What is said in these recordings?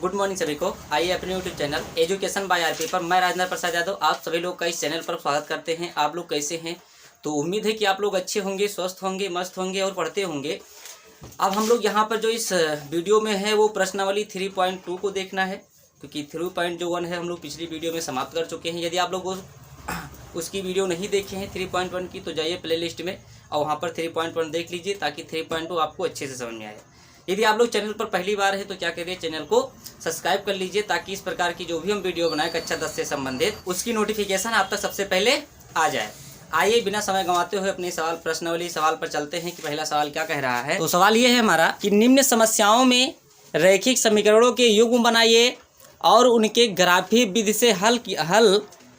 Good morning सभी को। आइए अपने YouTube channel education by RP पर मैं राजेंद्र प्रसाद यादव आप सभी लोग का इस चैनल पर स्वागत करते हैं। आप लोग कैसे हैं? तो उम्मीद है कि आप लोग अच्छे होंगे, स्वस्थ होंगे, मस्त होंगे और पढ़ते होंगे। अब हम लोग यहाँ पर जो इस वीडियो में है वो प्रश्नावली 3.2 को देखना है, क्योंकि 3.1 है हम लोग पिछली वीडियो में समाप्त कर चुके हैं। यदि आप लोग उसकी वीडियो नहीं देखे हैं 3.1 की, तो जाइए प्ले लिस्ट में और वहाँ पर 3.1 देख लीजिए ताकि 3.2 आपको अच्छे से समझ में आए। यदि आप लोग चैनल पर पहली बार है तो क्या करिए, चैनल को सब्सक्राइब कर लीजिए ताकि इस प्रकार की जो भी हम वीडियो बनाए कक्षा 10 से संबंधित उसकी नोटिफिकेशन आप तक सबसे पहले आ जाए। आइए बिना समय गंवाते हुए अपने प्रश्नावली सवाल पर चलते हैं कि पहला सवाल क्या कह रहा है। तो सवाल ये है हमारा कि निम्न समस्याओं में रैखिक समीकरणों के युग्म बनाइए और उनके ग्राफीय विधि से हल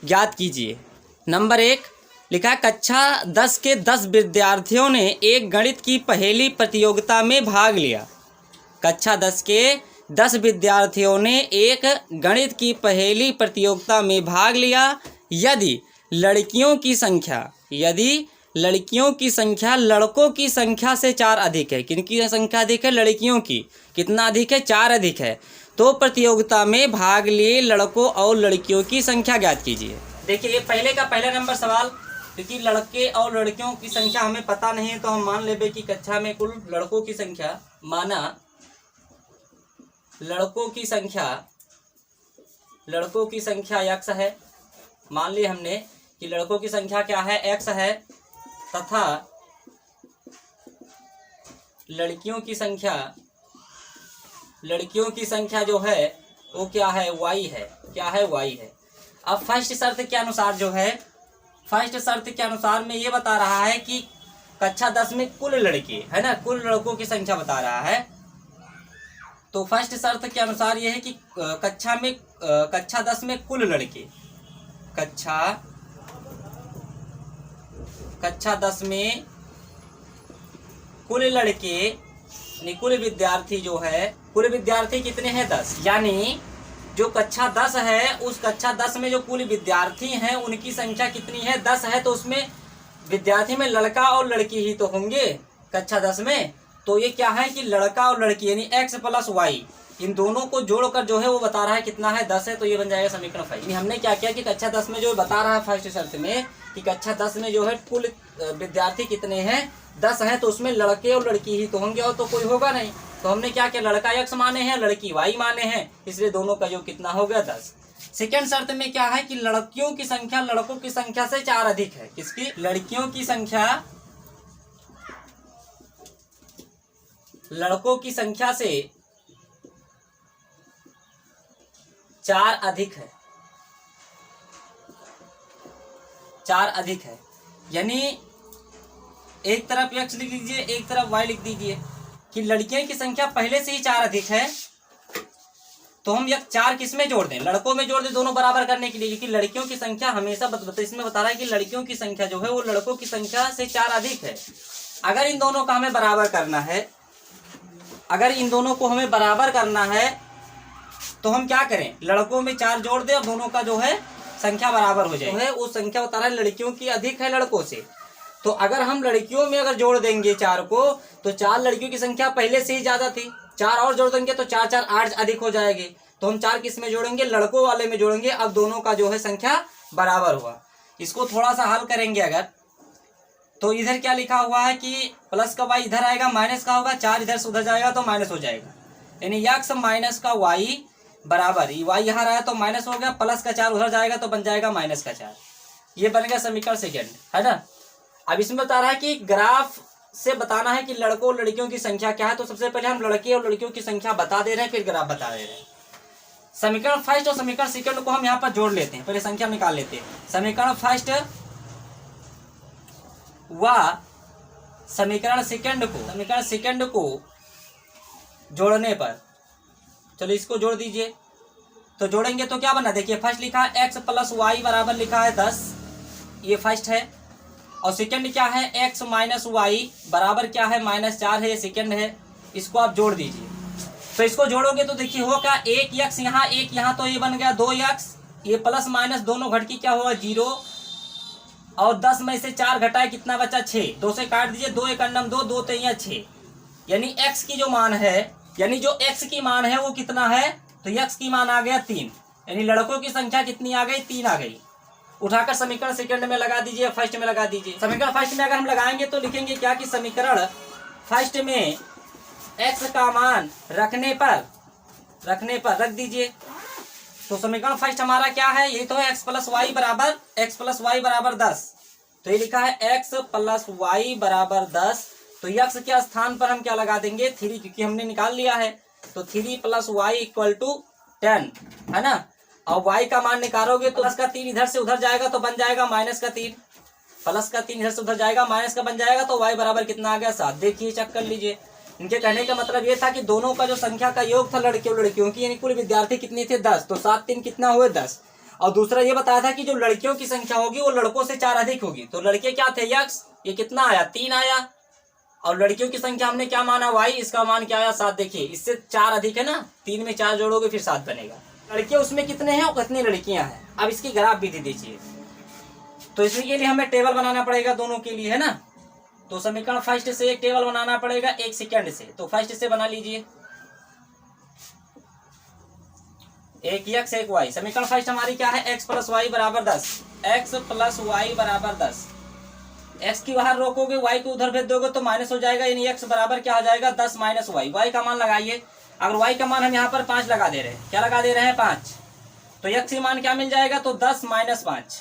ज्ञात कीजिए। नंबर 1 लिखा, कक्षा 10 के 10 विद्यार्थियों ने एक गणित की पहेली प्रतियोगिता में भाग लिया। कक्षा 10 के 10 विद्यार्थियों ने एक गणित की पहेली प्रतियोगिता में भाग लिया। यदि लड़कियों की संख्या लड़कों की संख्या से 4 अधिक है, किनकी संख्या अधिक है? लड़कियों की। कितना अधिक है? 4 अधिक है। तो प्रतियोगिता में भाग लिए लड़कों और लड़कियों की संख्या ज्ञात कीजिए। देखिए ये पहला नंबर सवाल, क्योंकि लड़के और लड़कियों की संख्या हमें पता नहीं है तो हम मान लेंगे कि कक्षा में कुल लड़कों की संख्या, माना लड़कों की संख्या x है। मान लिया हमने कि लड़कों की संख्या क्या है? x है, तथा लड़कियों की संख्या जो है वो क्या है? y है। क्या है? y है। अब फर्स्ट शर्त के अनुसार में ये बता रहा है कि कक्षा 10 में कुल लड़के है ना, कुल लड़कों की संख्या बता रहा है। तो फर्स्ट शर्त के अनुसार ये है कि कक्षा 10 में कुल लड़के, कक्षा 10 में कुल लड़के यानी कुल विद्यार्थी कितने हैं? 10। यानी जो कक्षा 10 है उस कक्षा 10 में जो कुल विद्यार्थी हैं उनकी संख्या कितनी है? 10 है। तो उसमें विद्यार्थी में लड़का और लड़की ही तो होंगे कक्षा 10 में। तो ये क्या है कि लड़का और लड़की यानी x + y, इन दोनों को जोड़कर जो है वो बता रहा है कितना है? 10 है। तो ये बन जाएगा समीकरण 5। हमने क्या किया कि कक्षा 10 में जो बता रहा है फर्स्ट शर्त में कि कक्षा 10 में जो है कुल विद्यार्थी कितने हैं? 10 है। तो उसमें लड़के और लड़की ही तो होंगे और तो कोई होगा नहीं। तो हमने क्या किया, लड़का x माने हैं, लड़की y माने हैं, इसलिए दोनों का जो कितना हो गया? 10। सेकेंड शर्त में क्या है कि लड़कियों की संख्या लड़कों की संख्या से 4 अधिक है। किसकी? लड़कियों की संख्या लड़कों की संख्या से 4 अधिक है। 4 अधिक है यानी एक तरफ x लिख दीजिए, एक तरफ y लिख दीजिए कि लड़कियों की संख्या पहले से ही 4 अधिक है। तो हम यह 4 किस में जोड़ दें? लड़कों में जोड़ दें, दोनों बराबर करने के लिए, क्योंकि लड़कियों की संख्या हमेशा इसमें बता रहा है कि लड़कियों की संख्या जो है वो लड़कों की संख्या से 4 अधिक है। अगर इन दोनों का हमें बराबर करना है, तो हम क्या करें? लड़कों में 4 जोड़ दें और दोनों का जो है संख्या बराबर हो जाए। तो है वो संख्या बता रहा है लड़कियों की अधिक है लड़कों से। तो अगर हम लड़कियों में अगर जोड़ देंगे 4 को, तो 4 लड़कियों की संख्या पहले से ही ज्यादा थी, 4 और जोड़ देंगे तो 4 4 8 अधिक हो जाएंगे। तो हम 4 किस में जोड़ेंगे? लड़कों वाले में जोड़ेंगे। अब दोनों का जो है संख्या बराबर हुआ। इसको थोड़ा सा हल करेंगे अगर, तो इधर क्या लिखा हुआ है कि प्लस का y इधर आएगा, माइनस का होगा, 4 इधर से उधर जाएगा तो माइनस हो जाएगा। यानी x माइनस का y बराबर, y यहाँ रहा तो माइनस हो गया, प्लस का 4 उधर जाएगा तो बन जाएगा माइनस का 4। ये बन गया समीकरण सेकेंड, है ना। अब इसमें बता रहा है कि ग्राफ से बताना है कि लड़कों और लड़कियों की संख्या क्या है। तो सबसे पहले हम लड़के और लड़कियों की संख्या बता दे रहे हैं, फिर ग्राफ बता दे रहे हैं। समीकरण फर्स्ट और समीकरण सेकंड को हम यहाँ पर जोड़ लेते हैं, पहले संख्या निकाल लेते हैं। समीकरण फर्स्ट व समीकरण सेकंड को जोड़ने पर, चलो इसको जोड़ दीजिए। तो जोड़ेंगे तो क्या बना? देखिए फर्स्ट लिखा है x + y बराबर लिखा है 10, ये फर्स्ट है। और सेकंड क्या है? x - y बराबर क्या है? -4 है, ये सेकंड है। इसको आप जोड़ दीजिए। तो इसको जोड़ोगे तो देखिए हो क्या, 1x यहाँ, 1 यहाँ, तो ये बन गया 2x। ये प्लस माइनस दोनों घट की क्या हुआ? 0। और 10 में से 4 घटाए कितना बचा? 6। 2 से काट दीजिए, 2 × 2, 2 × 6। यानी x की जो मान है, यानी जो x की मान है वो कितना है? तो यक्स की मान आ गया 3, यानी लड़कों की संख्या कितनी आ गई, 3 आ गई। उठाकर समीकरण सेकंड में लगा दीजिए, फर्स्ट में लगा दीजिए। समीकरण फर्स्ट में अगर हम लगाएंगे तो लिखेंगे क्या कि समीकरण फर्स्ट में x का मान रखने पर रख दीजिए। तो समीकरण फर्स्ट हमारा क्या है, ये तो है x प्लस वाई बराबर 10। तो ये लिखा है x प्लस वाई बराबर 10। तो x के स्थान पर हम क्या लगा देंगे, 3, क्योंकि हमने निकाल लिया है। तो 3 प्लस वाई इक्वल टू 10 है ना। और y का मान निकालोगे तो प्लस का 3 इधर से उधर जाएगा तो बन जाएगा माइनस का 3, प्लस का 3 इधर से उधर जाएगा माइनस का बन जाएगा। तो y बराबर कितना आ गया, 7। देखिए चेक कर लीजिए। इनके कहने का मतलब ये था कि दोनों का जो संख्या का योग था लड़के और लड़कियों की, यानी कुल विद्यार्थी कितने थे, 10। तो 7 3 कितना हुए, 10। और दूसरा ये बताया था कि जो लड़कियों की संख्या होगी वो लड़कों से 4 अधिक होगी। तो लड़के क्या थे, यक्स, ये कितना आया, 3 आया। और लड़कियों की संख्या हमने क्या माना, वाई, इसका मान क्या आया, 7। देखिए इससे 4 अधिक है ना, 3 में 4 जोड़ोगे फिर 7 बनेगा। लड़के उसमें कितने हैं और कितनी लड़कियां हैं। अब इसकी ग्राफ भी दे दीजिए। तो इसके लिए हमें टेबल बनाना पड़ेगा दोनों के लिए, है ना। तो समीकरण फर्स्ट से एक टेबल बनाना पड़ेगा, एक सेकंड से। तो फर्स्ट से बना लीजिए, एक यक्स एक वाई। समीकरण फर्स्ट हमारी क्या है, x प्लस वाई बराबर 10। x प्लस वाई बराबर 10। x की बाहर रोकोगे, y को उधर भेज दोगे तो माइनस हो जाएगा, यानी x बराबर क्या हो जाएगा, 10 माइनस वाई। y का मान लगाइए। अगर y का मान हम यहाँ पर 5 लगा दे रहे हैं, क्या लगा दे रहे हैं, 5। तो x की मान क्या मिल जाएगा, तो 10 माइनस 5,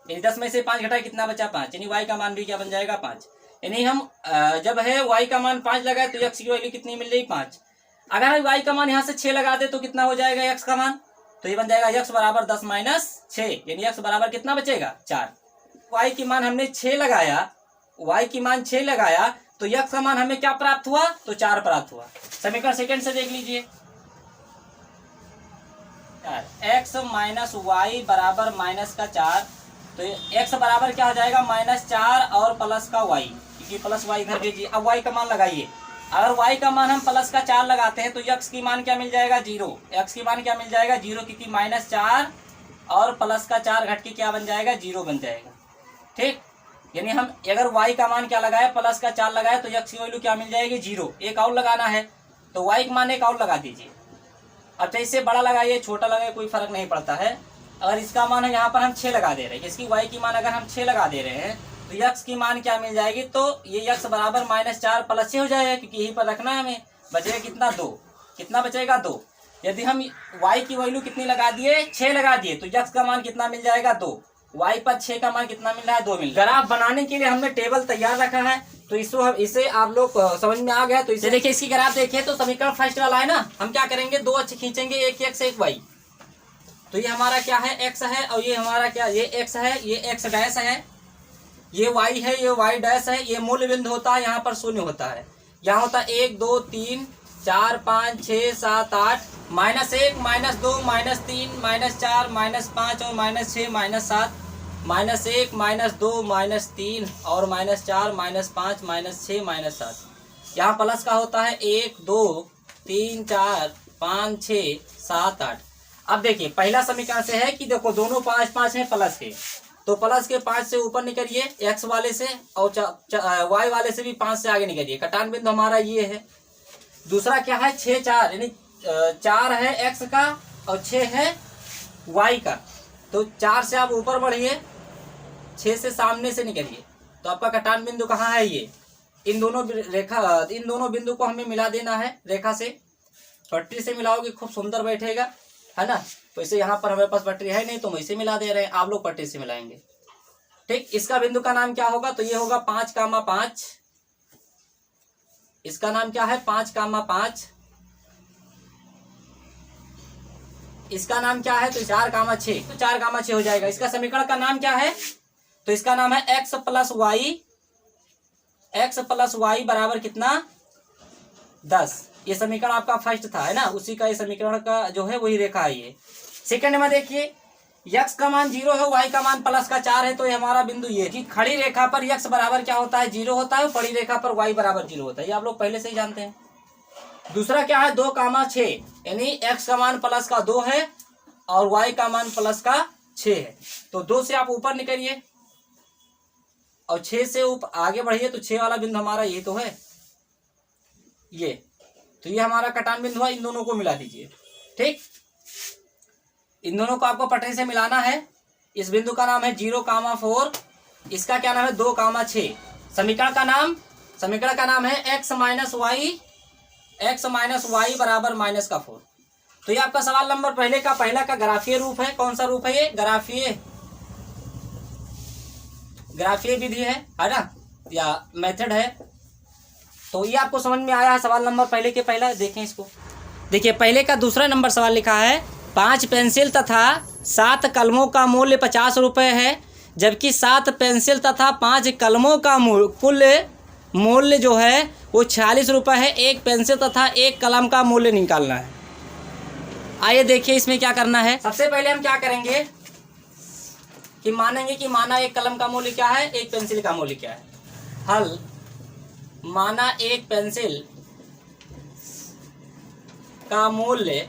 यानी 10 में से 5 घटाए कितना बचा, 5। यानी y का मान भी क्या बन जाएगा, 5। यानी हम जब है y का मान 5 लगाए तो x की वैल्यू कितनी मिल रही, 5। अगर हम y का मान यहाँ से 6 लगा दे तो कितना हो जाएगा x का मान, तो ये बन जाएगा x बराबर 10 माइनस 6, यानी x बराबर कितना बचेगा, 4। y की मान हमने 6 लगाया, y की मान 6 लगाया तो x का मान हमें क्या प्राप्त हुआ, तो 4 प्राप्त हुआ। समीकरण सेकंड से देख लीजिए, x माइनस वाई बराबर माइनस का 4। तो x बराबर क्या हो जाएगा, -4 और प्लस का y, क्योंकि प्लस y इधर भेजिए। अब y का मान लगाइए। अगर y का मान हम प्लस का 4 लगाते हैं तो x की मान क्या मिल जाएगा, 0। x की मान क्या मिल जाएगा, 0, क्योंकि -4 और प्लस का 4 घट के क्या बन जाएगा, 0 बन जाएगा। ठीक, यानी हम अगर y का मान क्या लगाए, प्लस का 4 लगाए तो x की वैल्यू क्या मिल जाएगी, 0। एक और लगाना है तो y का मान एक और लगा दीजिए। अब चाहे इससे बड़ा लगाइए छोटा लगाए कोई फर्क नहीं पड़ता है। अगर इसका मान है यहाँ पर हम 6 लगा दे रहे हैं, इसकी y की मान अगर हम 6 लगा दे रहे हैं तो x की मान क्या मिल जाएगी, तो ये x बराबर -4 प्लस 6 हो जाएगा, क्योंकि यहीं पर रखना है हमें। बचेगा कितना, 2। कितना बचेगा, 2। यदि हम y की वैल्यू कितनी लगा दिए, 6 लगा दिए, तो x का मान कितना मिल जाएगा, 2। y पर 6 का मान कितना मिल रहा है, 2 मिल रहा है। ग्राफ बनाने के लिए हमने टेबल तैयार रखा है, तो इसे आप लोग समझ में आ गया। तो इसे देखिए, इसकी ग्राफ देखिए। तो समीकरण फर्स्ट वाला है ना, हम क्या करेंगे, 2 अक्ष खींचेंगे, एक x एक y। तो ये हमारा क्या है, x है, और ये हमारा क्या, ये x है, ये x डैश है, ये y है, ये y डैश है। ये मूल बिंदु होता है, यहाँ पर 0 होता है। यहाँ होता है 1 2 3 4 5 6 7 8, -1 -2 -3 -4 -5 और -6 -7, -1 -2 -3 और -4 -5 -6 -7। यहाँ प्लस का होता है 1 2 3 4 5 6 7 8। अब देखिए पहला समीकरण से है कि देखो दोनों 5 5 हैं प्लस के, तो प्लस के 5 से ऊपर निकलिए x वाले से, और y वाले से भी 5 से आगे निकलिए। कटान बिंदु हमारा ये है। दूसरा क्या है, 6 4, यानी 4 है x का और 6 है y का। तो 4 से आप ऊपर बढ़िए, 6 से सामने से निकलिए, तो आपका कटान बिंदु कहाँ है, ये। इन दोनों बिंदु को हमें मिला देना है रेखा से। पटरी से मिलाओगे खूब सुंदर बैठेगा, है ना। तो इसे यहाँ पर हमारे पास पटरी है नहीं तो हम इसे मिला दे रहे हैं, आप लोग पटरी से मिलाएंगे। ठीक, इसका बिंदु का नाम क्या होगा, तो ये होगा 5,5। इसका नाम क्या है, 5,5। इसका नाम क्या है, तो 4,6। तो 4,6 हो जाएगा। इसका समीकरण का नाम क्या है, तो इसका नाम है x प्लस वाई बराबर कितना, 10। ये समीकरण आपका फर्स्ट था, है ना, उसी का ये समीकरण का जो है वही रेखा है ये। सेकंड में देखिए, x का मान 0 है, y का मान प्लस का 4 है, तो ये हमारा बिंदु ये कि खड़ी रेखा पर x बराबर क्या होता है, 0 होता है, पड़ी रेखा पर y बराबर 0 होता है। ये आप लोग पहले से ही जानते हैं। दूसरा क्या है, 2,6, यानी x का मान प्लस का 2 है और y का मान प्लस का 6 है। तो 2 से आप ऊपर निकलिए और 6 से ऊपर आगे बढ़िए, तो 6 वाला बिंदु हमारा ये तो है, ये। तो ये हमारा कटान बिंदु है, इन दोनों को मिला दीजिए। ठीक, इन दोनों को आपको पटरी से मिलाना है। इस बिंदु का नाम है 0,4, इसका क्या नाम है 2,6। समीकरण का नाम है x माइनस वाई बराबर -4। तो ये आपका सवाल नंबर पहला का ग्राफीय रूप है। कौन सा रूप है ये? ग्राफीय विधि है ना, या मेथड है। तो ये आपको समझ में आया है सवाल नंबर पहला। देखें इसको, देखिए पहले का दूसरा नंबर सवाल लिखा है 5 पेंसिल तथा 7 कलमों का मूल्य 50 रुपये है, जबकि 7 पेंसिल तथा 5 कलमों का कुल मूल्य जो है वो 46 रुपये है। एक पेंसिल तथा एक कलम का मूल्य निकालना है। आइए देखिए इसमें क्या करना है। सबसे पहले हम क्या करेंगे कि मानेंगे कि माना एक कलम का मूल्य क्या है, एक पेंसिल का मूल्य क्या है। हल, माना एक पेंसिल का मूल्य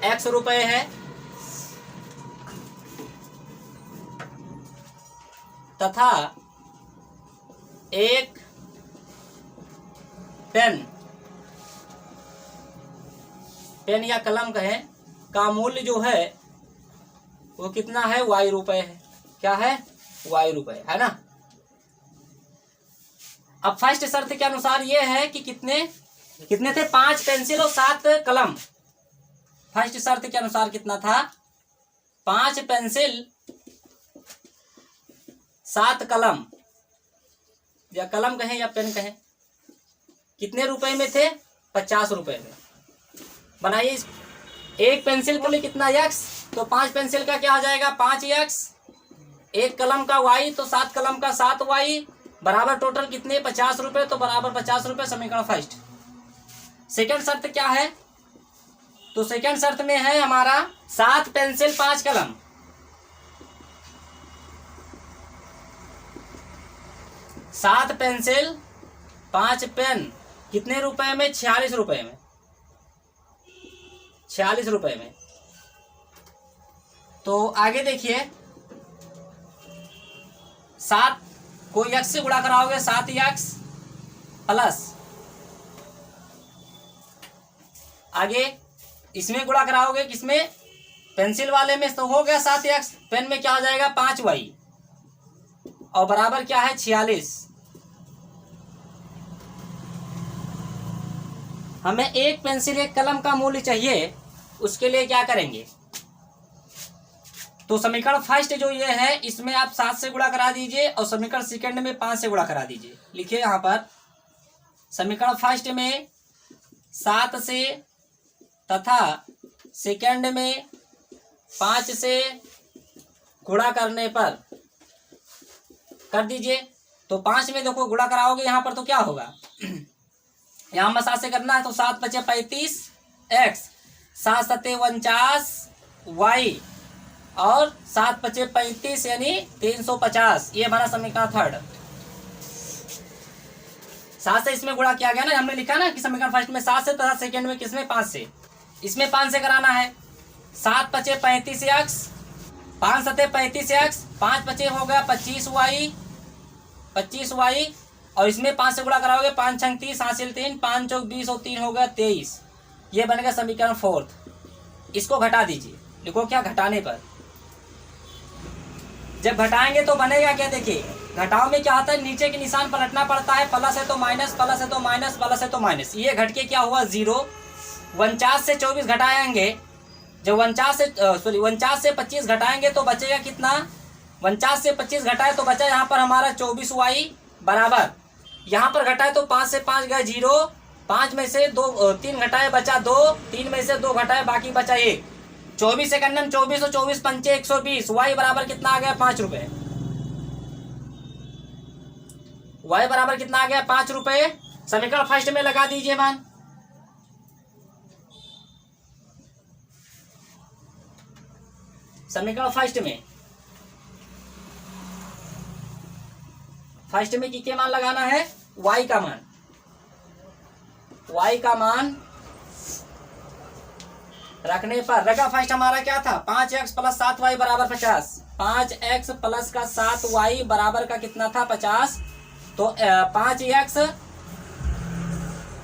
x रुपये है तथा एक पेन या कलम कहें का मूल्य जो है वो कितना है, y रुपये है। क्या है? y रुपये है ना। अब फर्स्ट शर्त के अनुसार ये है कि कितने थे, 5 पेंसिल और 7 कलम। फर्स्ट शर्त के अनुसार कितना था, 5 पेंसिल 7 कलम, या कलम कहें या पेन कहें, कितने रुपए में थे, 50 रुपए में। बनाइए, एक पेंसिल के लिए कितना x, तो 5 पेंसिल का क्या आ जाएगा 5x, एक कलम का y तो 7 कलम का 7y बराबर टोटल कितने 50 रुपए, तो बराबर 50 रुपए। समीकरण फर्स्ट। सेकंड शर्त क्या है, तो सेकंड शर्त में है हमारा 7 पेंसिल 5 कलम, 7 पेंसिल 5 पेन कितने रुपए में, 46 रुपए में, 46 रुपए में। तो आगे देखिए, 7 को x से गुणा कराओगे 7x प्लस, आगे इसमें गुणा कराओगे किसमें, पेंसिल वाले में, तो हो गया 7x, पेन में क्या आ जाएगा 5y और बराबर क्या है 46। हमें एक पेंसिल एक कलम का मूल्य चाहिए, उसके लिए क्या करेंगे, तो समीकरण फर्स्ट जो ये है इसमें आप 7 से गुणा करा दीजिए और समीकरण सेकंड में 5 से गुणा करा दीजिए। लिखिए यहाँ पर समीकरण फर्स्ट में 7 से तथा सेकंड में 5 से गुणा करने पर कर दीजिए। तो 5 में देखो गुणा कराओगे यहाँ पर तो क्या होगा, यहाँ में 7 से करना है तो 7 × 5 = 35 x, 7 × 7 = 49 y और 7 × 5 = 35 यानी 350। ये हमारा समीकरण थर्ड। 7 से इसमें गुणा किया गया ना, हमने लिखा ना कि समीकरण फर्स्ट में 7 से तथा सेकंड में किसमें 5 से, इसमें 5 से कराना है। 7 × 5 = 35x, 5 × 7 = 35x, 5 × 5 हो गया 25y और इसमें 5 से गुणा कराओगे 5 × 6 = 30, हासिल 3, 5 × 4 = 20 और 3 हो गया 23। ये बन गया समीकरण फोर्थ। इसको घटा दीजिए, लिखो क्या, घटाने पर जब घटाएंगे तो बनेगा क्या, देखिए घटाव में क्या होता है, नीचे के निशान पलटना पड़ता है, प्लस है तो माइनस, प्लस है तो माइनस, प्लस है तो माइनस। ये घट के क्या हुआ 0। 49 से 24 घटाएंगे, जब 49 से 25 घटाएंगे तो बचेगा कितना, 49 से 25 घटाए तो बचा यहाँ पर हमारा 24y बराबर, यहाँ पर घटाए तो 5 से 5 गए 0, 5 में से 3 घटाए बचा 2, 3 में से 2 घटाए बाकी बचा 1। 24 से करना 24 और 24 × 5 = 120, y बराबर कितना आ गया 5 रुपए। y बराबर कितना आ गया 5 रुपए। समीकरण फर्स्ट में लगा दीजिए मान, समीकरण फर्स्ट में क्या मान लगाना है, y का मान, y का मान रखने पर रगा फर्स्ट हमारा क्या था 5x + 7y बराबर 50, 5x प्लस का 7y बराबर का कितना था 50। तो 5x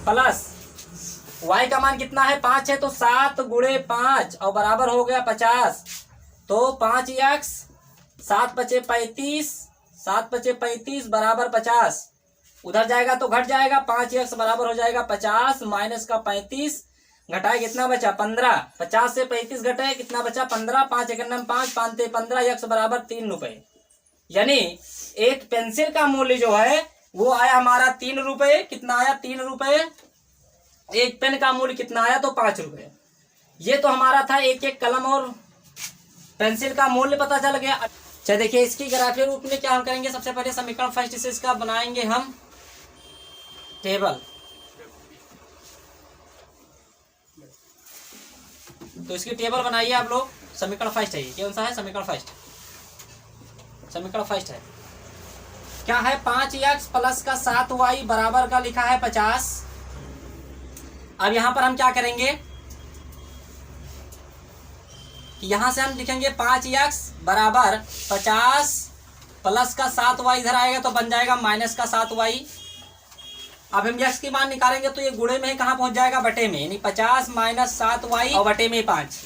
प्लस y का मान कितना है 5 है, तो 7 गुणे 5 और बराबर हो गया 50। तो 5x 7 पचे 35, 7 पचे 35 बराबर 50। उधर जाएगा तो घट जाएगा, 5x बराबर हो जाएगा 50 माइनस का 35, घटाए कितना बचा 15। 50 से 35 घटाए कितना बचा 15, 5 1 5 5 15, x बराबर 3 रुपए। यानी एक पेंसिल का मूल्य जो है वो आया हमारा 3 रुपए। कितना आया 3 रुपए। एक पेन का मूल्य कितना आया तो 5 रुपए। ये तो हमारा था एक एक कलम और पेंसिल का मूल्य पता चल गया। अच्छा देखिए इसकी ग्राफिक रूप में क्या हम करेंगे, सबसे पहले समीकरण फर्स्ट से इसका बनाएंगे हम टेबल। तो इसकी टेबल बनाइए आप लोग। समीकरण फर्स्ट है, कौन सा है समीकरण फर्स्ट? समीकरण फर्स्ट है क्या है 5x प्लस का 7y बराबर का लिखा है 50। अब यहां पर हम क्या करेंगे, यहां से हम लिखेंगे 5x बराबर 50 प्लस का 7y इधर आएगा तो बन जाएगा माइनस का 7y। अब हम x की मान निकालेंगे तो ये गुणे में कहां पहुंच जाएगा बटे में, यानी 50 माइनस 7y और बटे में 5।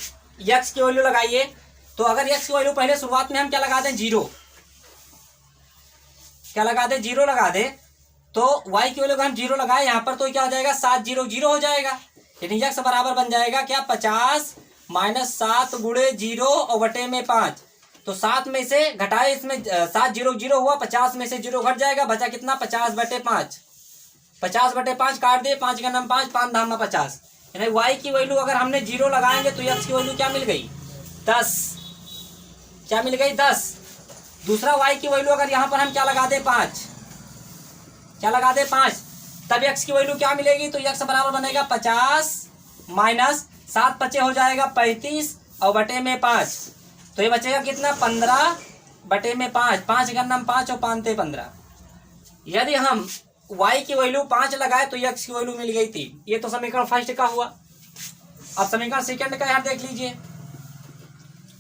x की वैल्यू लगाइए। तो अगर x की वैल्यू पहले शुरुआत में हम क्या लगा दें 0, क्या लगा दे 0 लगा दे, तो y की वैल्यू अगर हम 0 लगाए यहाँ पर तो क्या हो जाएगा 7 0 0 हो जाएगा। यानी x बराबर बन जाएगा क्या 50 माइनस 7 गुणे 0 और बटे में 5। तो 7 में से घटाए इसमें 7 0 0 हुआ, 50 में से 0 घट जाएगा, बचा कितना 50 बटे 5। 50 बटे 5 काट दे, 5 का नाम 5 5 धाम 50। यानी y की वैल्यू अगर हमने 0 लगाएंगे तो x की वैल्यू क्या मिल गई 10। क्या मिल गई 10। दूसरा y की वैल्यू अगर यहाँ पर हम क्या लगा दे 5, क्या लगा दे 5, तब x की वैल्यू क्या मिलेगी, तो x बराबर बनेगा 50 माइनस 7 पचे हो जाएगा 35 और बटे में 5। तो ये बचेगा कितना 15 बटे में 5, 5 का नाम 5 और 5 15। यदि हम y की वैल्यू 5 लगाए तो x की वैल्यू मिल गई 3। ये तो समीकरण फर्स्ट का हुआ। अब समीकरण सेकंड का यहाँ देख लीजिए।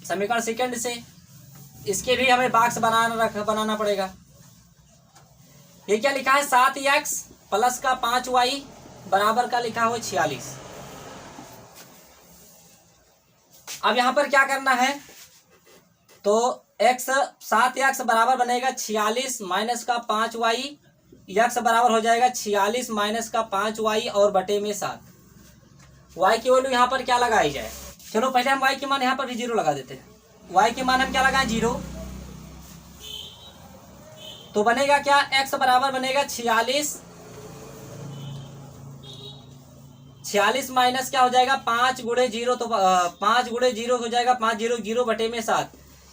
समीकरण सेकंड से इसके भी हमें बॉक्स बनाना पड़ेगा। ये क्या लिखा है 7x प्लस का 5y बराबर का लिखा हुआ 46। अब यहां पर क्या करना है, तो x 7x बराबर बनेगा 46 माइनस का 5y, x बराबर हो जाएगा 46 माइनस का 5y और बटे में 7। y की वैल्यू यहाँ पर क्या लगाई जाए, चलो पहले हम y की मान यहाँ पर भी 0 लगा देते हैं। y के मान हम क्या लगाएं 0, तो बनेगा क्या x बराबर बनेगा 46 माइनस क्या हो जाएगा 5 गुणे 0, तो 5 गुणे 0 हो जाएगा 5 0 0 बटे में 7।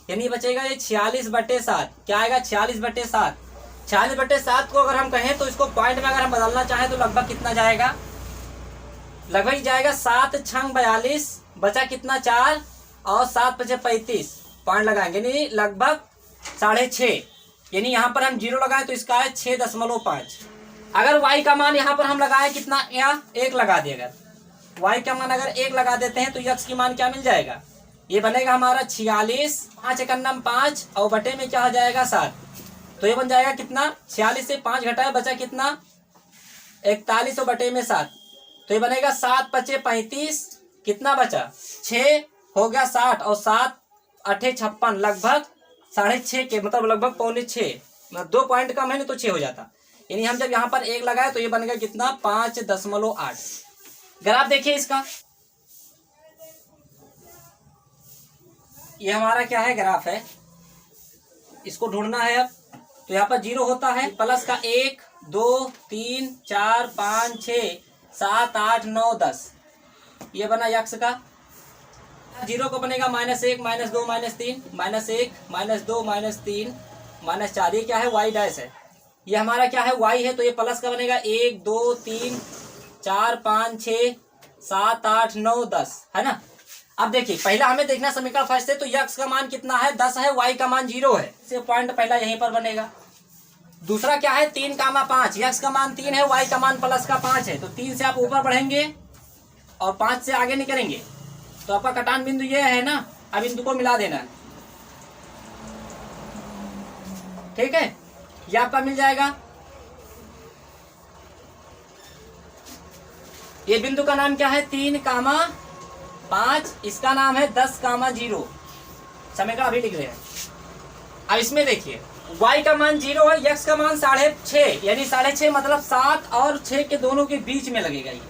यानी बचेगा ये 46 बटे 7। क्या आएगा 46 बटे 7। 46 बटे 7 को अगर हम कहें तो इसको पॉइंट में अगर हम बदलना चाहें तो लगभग कितना जाएगा, लगभग जाएगा 7 छंग 42, बचा कितना 4 और 7 पचे 35, पॉइंट लगाएंगे यानी लगभग 6.5। यानी यहाँ पर हम 0 लगाए तो इसका है 6.5। अगर y का मान यहाँ पर हम लगाए कितना, यहाँ 1 लगा दिए, अगर y का मान अगर 1 लगा देते हैं तो x की मान क्या मिल जाएगा, ये बनेगा हमारा 46, 5 एकन्नम 5 और बटे में क्या हो जाएगा 7। तो ये बन जाएगा कितना 46 से 5 घटाए बचा कितना 41 और बटे में 7। तो ये बनेगा 7 पचे 35, कितना बचा 6 हो गया 60 और 7 8 56, लगभग 6.5 के मतलब लगभग 5.6, मतलब 2 पॉइंट कम है ना तो 6 हो जाता। यानी हम जब यहाँ पर 1 लगाए तो ये बन गया कितना 5.8। ग्राफ देखिए इसका, ये हमारा क्या है ग्राफ है, इसको ढूंढना है। अब तो यहाँ पर 0 होता है, प्लस का 1 2 3 4 5 6 7 8 9 10, ये बना x का। 0 को बनेगा -1 -2 -3 -1 -2 -3 -4, ये क्या है y डैश है, ये हमारा क्या है y है। तो ये प्लस का बनेगा 1 2 3 4 5 6 7 8 9 10, है ना। अब देखिए पहला हमें देखना समीकरण फर्स्ट से, तो x का मान कितना है 10 है, y का मान 0 है, से पॉइंट पहला यहीं पर बनेगा। दूसरा क्या है 3, 5, x का मान 3 है, y का मान प्लस का 5 है। तो 3 से आप ऊपर बढ़ेंगे और 5 से आगे निकलेंगे तो आपका कटान बिंदु ये है ना, अब बिंदु को मिला देना, ठीक है, ये आपका मिल जाएगा। ये बिंदु का नाम क्या है 3,5, इसका नाम है 10,0। समीकरण अभी लिख रहे हैं। अब इसमें देखिए y का मान 0 है, x का मान 6.5, यानी 6.5 मतलब 7 और 6 के दोनों के बीच में लगेगा। ये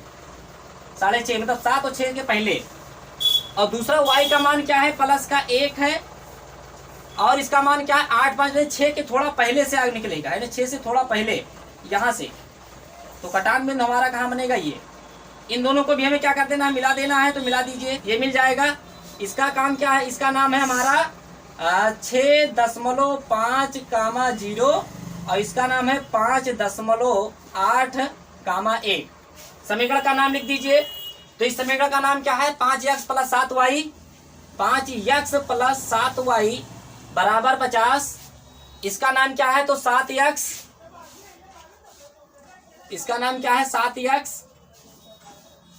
6.5 मतलब 7 और 6 के पहले। और दूसरा y का मान क्या है प्लस का 1 है, और इसका मान क्या है 8, 5 6 के थोड़ा पहले से आगे निकलेगा, यानी 6 से थोड़ा पहले यहाँ से। तो कटान बिंदु हमारा कहाँ बनेगा ये। इन दोनों को भी हमें क्या कर देना है, मिला देना है। तो मिला दीजिए, ये मिल जाएगा। इसका काम क्या है, इसका नाम है हमारा 6.5, और इसका नाम है 5.8, समीकरण का नाम लिख दीजिए। तो इस समीकरण का नाम क्या है 5x plus 7y, 5x plus 7y बराबर 50। इसका नाम क्या है तो 7x, इसका नाम क्या है 7x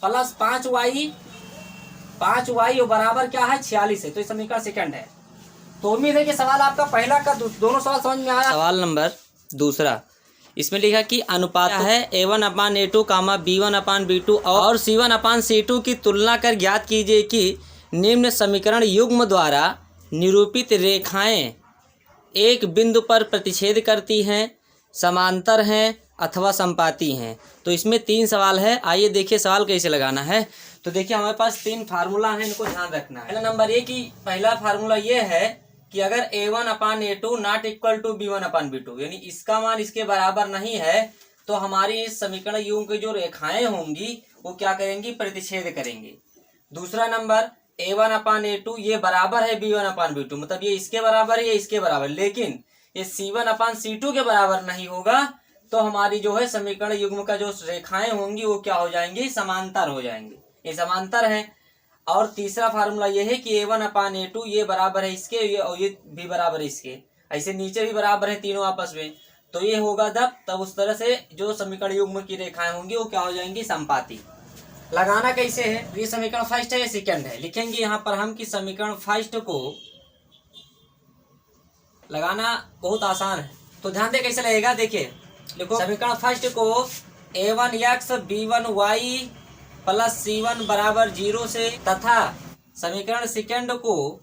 प्लस 5y, 5y बराबर क्या है 46 है। तो इस समीकरण सेकंड है। तो उम्मीद है कि सवाल आपका पहला का दोनों सवाल समझ में आया। सवाल नंबर दूसरा, इसमें लिखा कि अनुपात है A1/A2, B1/B2 और C1/C2 की तुलना कर ज्ञात कीजिए कि निम्न समीकरण युग्म द्वारा निरूपित रेखाएं एक बिंदु पर प्रतिच्छेद करती हैं, समांतर हैं अथवा संपाती हैं। तो इसमें 3 सवाल है। आइए देखिए सवाल कैसे लगाना है। तो देखिए हमारे पास 3 फार्मूला है, इनको ध्यान रखना है। पहला नंबर ये कि पहला फार्मूला ये है कि अगर A1/A2 not equal to B1/B2, यानी इसका मान इसके बराबर नहीं है, तो हमारी इस समीकरण युग्म की जो रेखाएं होंगी वो क्या करेंगी, प्रतिच्छेद करेंगी। दूसरा नंबर A1/A2 ये बराबर है B1/B2, मतलब ये इसके बराबर है, ये इसके बराबर, लेकिन ये C1/C2 के बराबर नहीं होगा। तो हमारी जो है समीकरण युग्म का जो रेखाएं होंगी वो क्या हो जाएंगी, समांतर हो जाएंगी। ये समांतर है। और तीसरा फार्मूला ये है कि A1/A2 ये बराबर है इसके, और ये भी बराबर है इसके, ऐसे नीचे भी बराबर है तीनों आपस में। तो ये होगा तब उस तरह से जो समीकरण युग्म की रेखाएं होंगी वो क्या हो जाएंगी, संपाती। लगाना कैसे है, ये समीकरण फर्स्ट है, ये सेकंड है। लिखेंगे यहाँ पर हम कि समीकरण फर्स्ट को लगाना बहुत आसान है। तो ध्यान दे कैसे लगेगा, देखिए लिखो समीकरण फर्स्ट को A1x B1y प्लस C1 बराबर 0 से, तथा समीकरण सेकंड को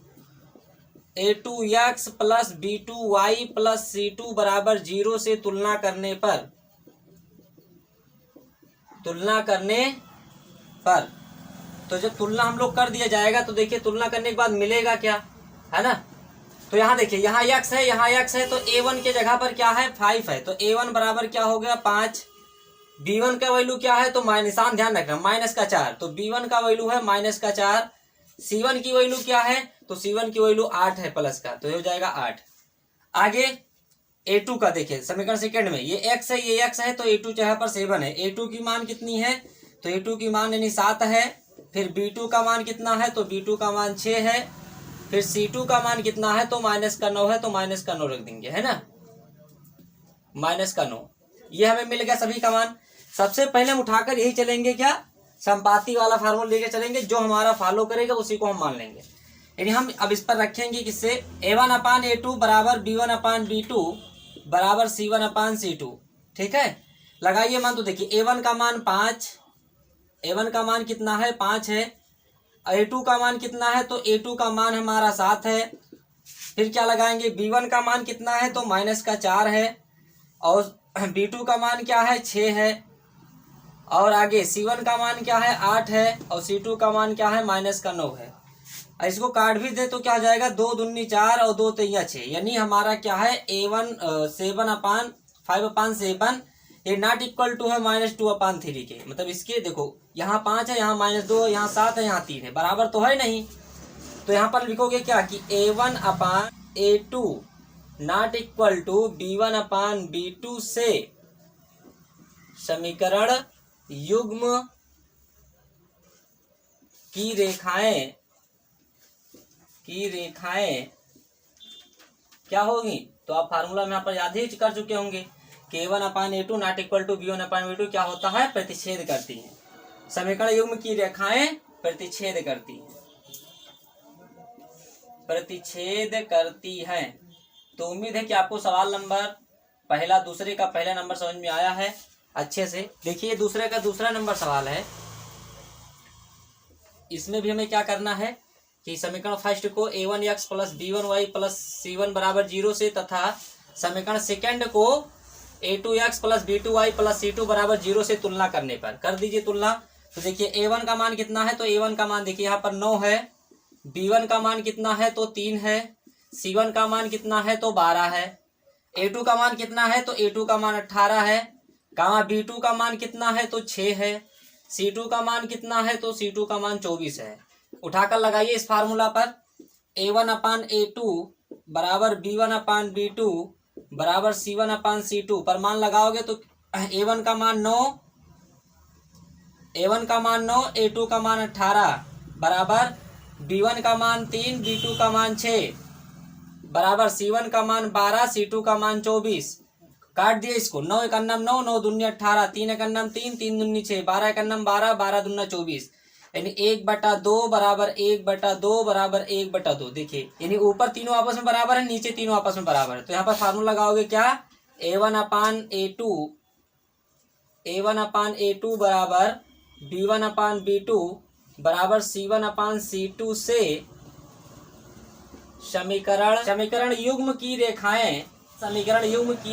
A2x plus B2y plus C2 बराबर 0 से तुलना करने पर तो जब तुलना हम लोग कर दिया जाएगा तो देखिए तुलना करने के बाद मिलेगा क्या, है ना। तो यहाँ देखिए यहाँ x है, यहाँ x है, तो A1 के जगह पर क्या है 5 है, तो A1 बराबर क्या हो गया 5। B1 का वैल्यू क्या है, तो निशान ध्यान रखना माइनस का 4, तो B1 का वैल्यू है माइनस का 4। C1 की वैल्यू क्या है, तो C1 की वैल्यू 8 है प्लस का, तो हो जाएगा 8। आगे A2 का देखिए समीकरण सेकंड में ये x है, ये x है, तो A2 जगह पर 7 है। A2 की मान कितनी है, तो A2 की मान यानी 7 है। फिर B2 का मान कितना है, तो B2 का मान 6 है। फिर C2 का मान कितना है, तो माइनस का 9 है, तो माइनस का 9 रख देंगे, है ना, माइनस का 9। ये हमें मिल गया सभी का मान। सबसे पहले हम उठाकर यही चलेंगे क्या, संपाती वाला फार्मूला लेके चलेंगे, जो हमारा फॉलो करेगा उसी को हम मान लेंगे। यानी हम अब इस पर रखेंगे किससे, A1/A2 बराबर B1/B2 बराबर C1/C2, ठीक है। लगाइए मान, तो देखिए A1 का मान 5, A1 का मान कितना है 5 है। A2 का मान कितना है, तो A2 का मान हमारा 7 है। फिर क्या लगाएंगे, B1 का मान कितना है, तो माइनस का 4 है, और B2 का मान क्या है 6 है, और आगे C1 का मान क्या है 8 है, और C2 का मान क्या है माइनस का 9 है। इसको काट भी दे तो क्या हो जाएगा 2 दूनी 4 और 2 तिया 6, यानी हमारा क्या है A1 7/5/7 ये नॉट इक्वल टू है -2/3 के। मतलब इसके देखो यहाँ 5 है, यहाँ -2, यहाँ 7 है, यहाँ 3 है, बराबर तो है नहीं। तो यहाँ पर लिखोगे क्या कि A1/A2 not equal to B1/B2 से समीकरण युग्म की रेखाएं क्या होगी, तो आप फार्मूला में यहाँ पर याद ही कर चुके होंगे कि A1/A2 not equal to B1/B2 क्या होता है, प्रतिच्छेद करती हैं। समीकरण युग्म की रेखाएं प्रतिच्छेद करती हैं। तो उम्मीद है कि आपको सवाल नंबर दूसरे का पहला नंबर समझ में आया है अच्छे से। देखिए दूसरे का दूसरा नंबर सवाल है इसमें भी हमें क्या करना है कि समीकरण फर्स्ट को a1x plus b1y plus c1 बराबर 0 से तथा समीकरण सेकंड को a2x plus b2y plus c2 बराबर 0 से तुलना करने पर कर दीजिए तुलना। तो देखिए a1 का मान कितना है, तो a1 का मान देखिए यहाँ पर 9 है, b1 का मान कितना है तो 3 है, c1 का मान कितना है तो 12 है, a2 का मान कितना है तो a2 का मान 18 है, गामा b2 का मान कितना है तो 6 है, c2 का मान कितना है तो c2 का मान 24 है। उठाकर लगाइए इस फार्मूला पर a1/a2 बराबर b1/b2 बराबर c1/c2 पर मान लगाओगे तो a1 का मान 9, a2 का मान 18 बराबर b1 का मान 3, b2 का मान 6 बराबर c1 का मान 12, c2 का मान 24। काट दिए इसको, 9 एक अन्नम 9, 9 दूनी 18, 3 एक अन्नम 3, 3 दूनी 6, 12 एक अन्नम 12, 12 दूना 24, यानी 1/2 बराबर 1/2 बराबर 1/2। देखिए यानी ऊपर तीनों आपस में बराबर है, नीचे तीनों आपस में बराबर है। तो यहाँ पर फार्मूला लगाओगे क्या, a1/a2 बराबर b1/b2 बराबर c1/c2 से समीकरण युग्म की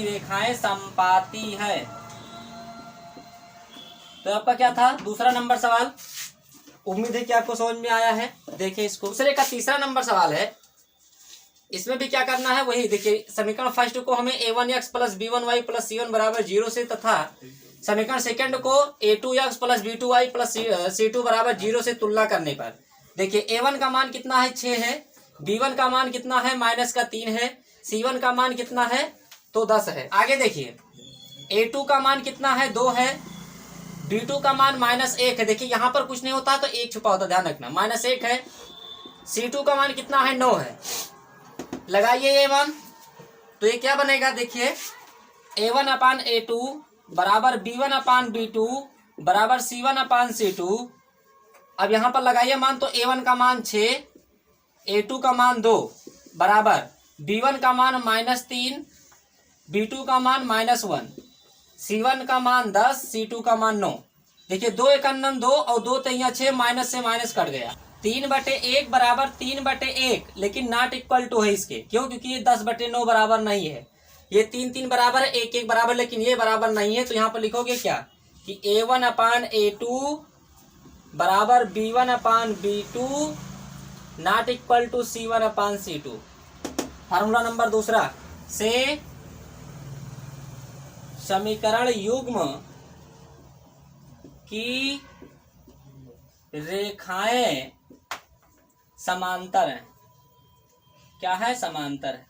रेखाएं संपाती है। तो आपका क्या था दूसरा नंबर सवाल, उम्मीद है कि आपको समझ में आया है। देखिए इसको दूसरे का तीसरा नंबर सवाल है, इसमें भी क्या करना है वही देखिए। समीकरण फर्स्ट को हमें a1x plus b1y plus c1 बराबर 0 से तथा समीकरण सेकंड को a2x plus b2y plus c2 बराबर 0 से तुलना करने पर देखिए a1 का मान कितना है 6 है, b1 का मान कितना है -3 है, c1 का मान कितना है तो 10 है। आगे देखिए a2 का मान कितना है 2 है, b2 का मान -1 है। देखिए यहाँ पर कुछ नहीं होता तो 1 छुपा होता, ध्यान रखना, -1 है। c2 का मान कितना है 9 है। लगाइए ये मान, तो ये क्या बनेगा देखिए a1/a2 बराबर b1/b2 बराबर c1/c2। अब यहाँ पर लगाइए मान, तो a1 का मान 6, a2 का मान 2 बराबर b1 का मान -3, b2 का मान -1, c1 का मान 10, c2 का मान 9। देखिए 2 एक अन्नम 2 और 2 तैया 6, माइनस से माइनस कट गया, 3/1 बराबर 3/1, लेकिन नॉट इक्वल टू है इसके, क्यों, क्योंकि ये 10/9 बराबर नहीं है। ये 3 बराबर है, 1 बराबर, लेकिन ये बराबर नहीं है। तो यहाँ पर लिखोगे क्या कि a1/a2 बराबर b1/b2 not equal to c1/c2। Formula number दूसरा से समीकरण युग्म की रेखाएं समांतर हैं। क्या है, समांतर है।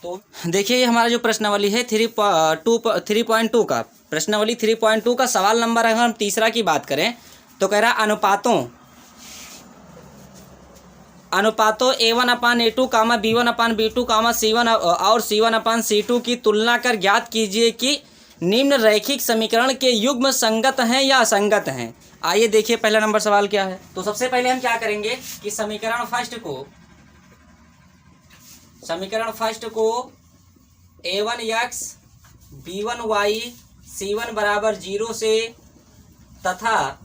तो देखिए हमारा जो प्रश्नावली है 3.2 का प्रश्नावली 3.2 का सवाल नंबर, अगर हम तीसरा की बात करें तो कह रहा अनुपातों a1/a2 कामा b1/b2 कामा c1 और c1/c2 की तुलना कर ज्ञात कीजिए कि निम्न रैखिक समीकरण के युग्म संगत हैं या असंगत हैं। आइए देखिए पहला नंबर सवाल क्या है। तो सबसे पहले हम क्या करेंगे कि समीकरण फर्स्ट को a1x b1y c1 बराबर 0 से तथा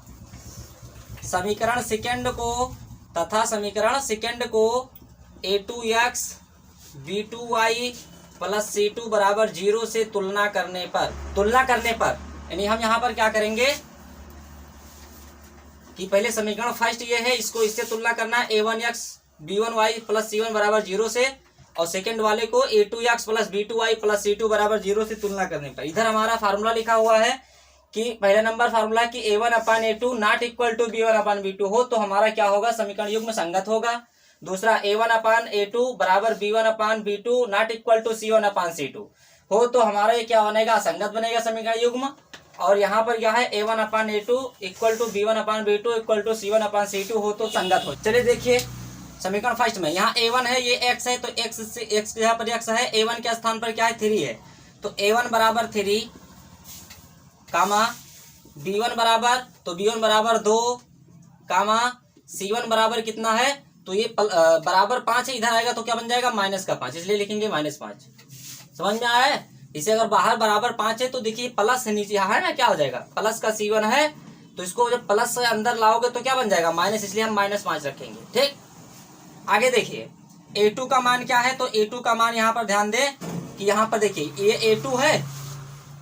समीकरण सेकंड को a2x b2y प्लस c2 बराबर 0 से तुलना करने पर यानी हम यहाँ पर क्या करेंगे कि पहले समीकरण फर्स्ट ये है, इसको इससे तुलना करना है a1x b1y प्लस c1 बराबर 0 से, और सेकंड वाले को a2x plus b2y plus c2 बराबर 0 से तुलना करने पर। इधर हमारा फार्मूला लिखा हुआ है कि पहला नंबर फार्मूला कि a1/a2 not equal to b1/b2 हो तो हमारा क्या होगा, समीकरण युग्म संगत होगा। दूसरा a1/a2 बराबर b1/b2 not equal to c1/c2 हो तो हमारा ये क्या बनेगा, असंगत बनेगा समीकरण युग्म। और यहाँ पर क्या है a1/a2 equal to b1/b2 equal to c1/c2 हो तो संगत हो। चलिए देखिए समीकरण फर्स्ट में यहाँ a1 है, ये x है, तो x यहाँ पर x है, a1 के स्थान पर क्या है 3 है, तो a1 बराबर 3 कामा b1 बराबर 2 कामा c1 बराबर कितना है, तो ये बराबर 5 है, इधर आएगा तो क्या बन जाएगा -5, इसलिए लिखेंगे -5। समझ में आया है। इसे अगर बाहर बराबर 5 है तो देखिए प्लस है नीचे है ना, क्या हो जाएगा प्लस का c1 है तो इसको जब प्लस से अंदर लाओगे तो क्या बन जाएगा माइनस, इसलिए हम -5 रखेंगे। ठीक, आगे देखिए a2 का मान क्या है, तो a2 का मान यहाँ पर ध्यान दें कि यहाँ पर देखिए ये a2 है,